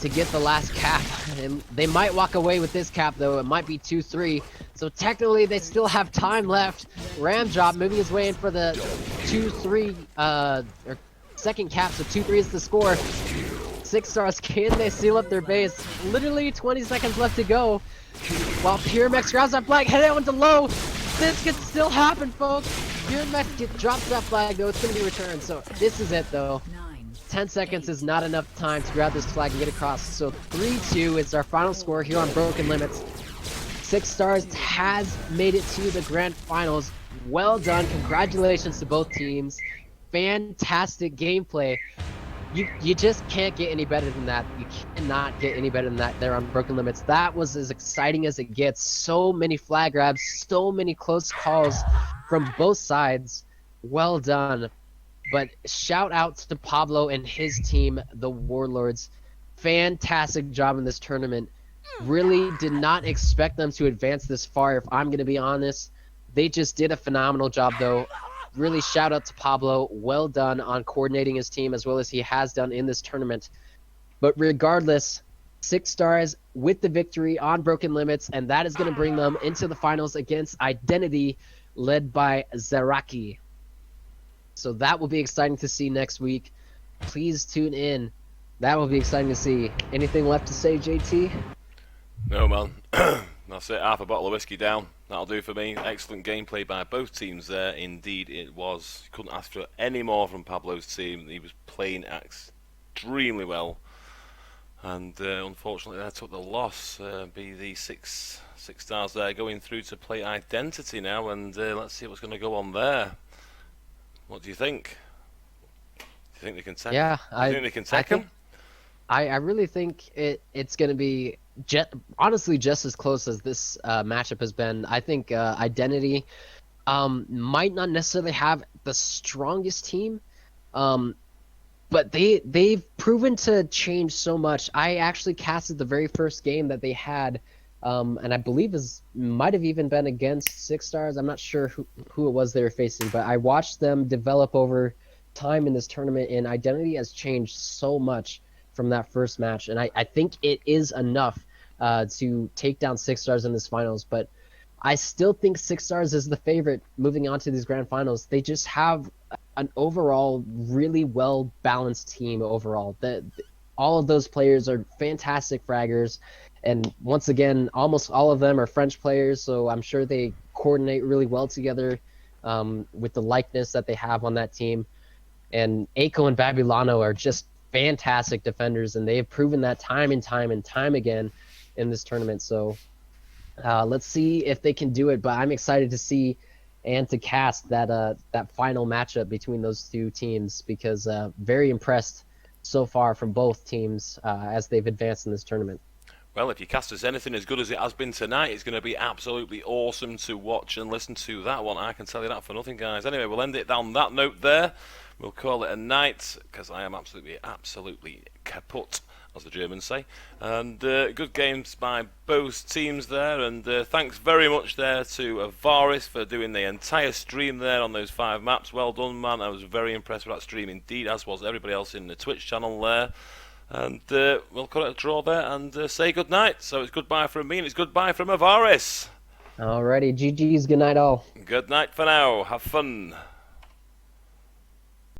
to get the last cap. And they might walk away with this cap, though. It might be 2-3. So technically, they still have time left. Ramdrop moving his way in for the 2-3, or second cap, so 2-3 is the score. Six Stars, can they seal up their base? Literally 20 seconds left to go. While Pyramex grabs that flag, headed out into low. This could still happen, folks. Pyramex drops that flag, though. It's going to be returned. So this is it, though. 10 seconds is not enough time to grab this flag and get across. So 3-2 is our final score here on Broken Limits. Six Stars has made it to the grand finals. Well done. Congratulations to both teams. Fantastic gameplay. You just can't get any better than that. You cannot get any better than that there on Broken Limits. That was as exciting as it gets. So many flag grabs, so many close calls from both sides. Well done. But shout out to Pablo and his team, the Warlords. Fantastic job in this tournament. Really did not expect them to advance this far, if I'm going to be honest. They just did a phenomenal job, though. Really shout out to Pablo. Well done on coordinating his team as well as he has done in this tournament. But regardless, Six Stars with the victory on Broken Limits, and that is going to bring them into the finals against Identity, led by Zaraki. So that will be exciting to see next week. Please tune in. That will be exciting to see. Anything left to say, JT? No, man. That's it. Half a bottle of whiskey down. That'll do for me. Excellent gameplay by both teams there. Indeed, it was. Couldn't ask for any more from Pablo's team. He was playing extremely well. And unfortunately, they took the loss. Be the six stars there going through to play Identity now. And let's see what's going to go on there. What do you think? Do you think they can take? Yeah, I think they can take them. I really think it's going to be honestly just as close as this matchup has been. I think Identity might not necessarily have the strongest team, but they've proven to change so much. I actually casted the very first game that they had, and I believe might have even been against Six Stars. I'm not sure who it was they were facing, but I watched them develop over time in this tournament, and Identity has changed so much from that first match, and I think it is enough to take down Six Stars in this finals. But I still think Six Stars is the favorite moving on to these grand finals. They just have an overall really well balanced team overall. All of those players are fantastic fraggers, and once again, almost all of them are French players, so I'm sure they coordinate really well together with the likeness that they have on that team. And Aiko and Babylano are just fantastic defenders, and they have proven that time and time again in this tournament. So let's see if they can do it. But I'm excited to see and to cast that final matchup between those two teams, because very impressed so far from both teams as they've advanced in this tournament. Well, if your cast is anything as good as it has been tonight, it's going to be absolutely awesome to watch and listen to that one. I can tell you that for nothing, guys. Anyway, we'll end it on that note there. We'll call it a night, because I am absolutely kaput, as the Germans say. And good games by both teams there. And thanks very much there to Avaris for doing the entire stream there on those 5 maps. Well done, man. I was very impressed with that stream indeed, as was everybody else in the Twitch channel there. And we'll call it a draw there and say good night. So it's goodbye from me and it's goodbye from Avaris. Alrighty, GG's, good night all. Good night for now. Have fun.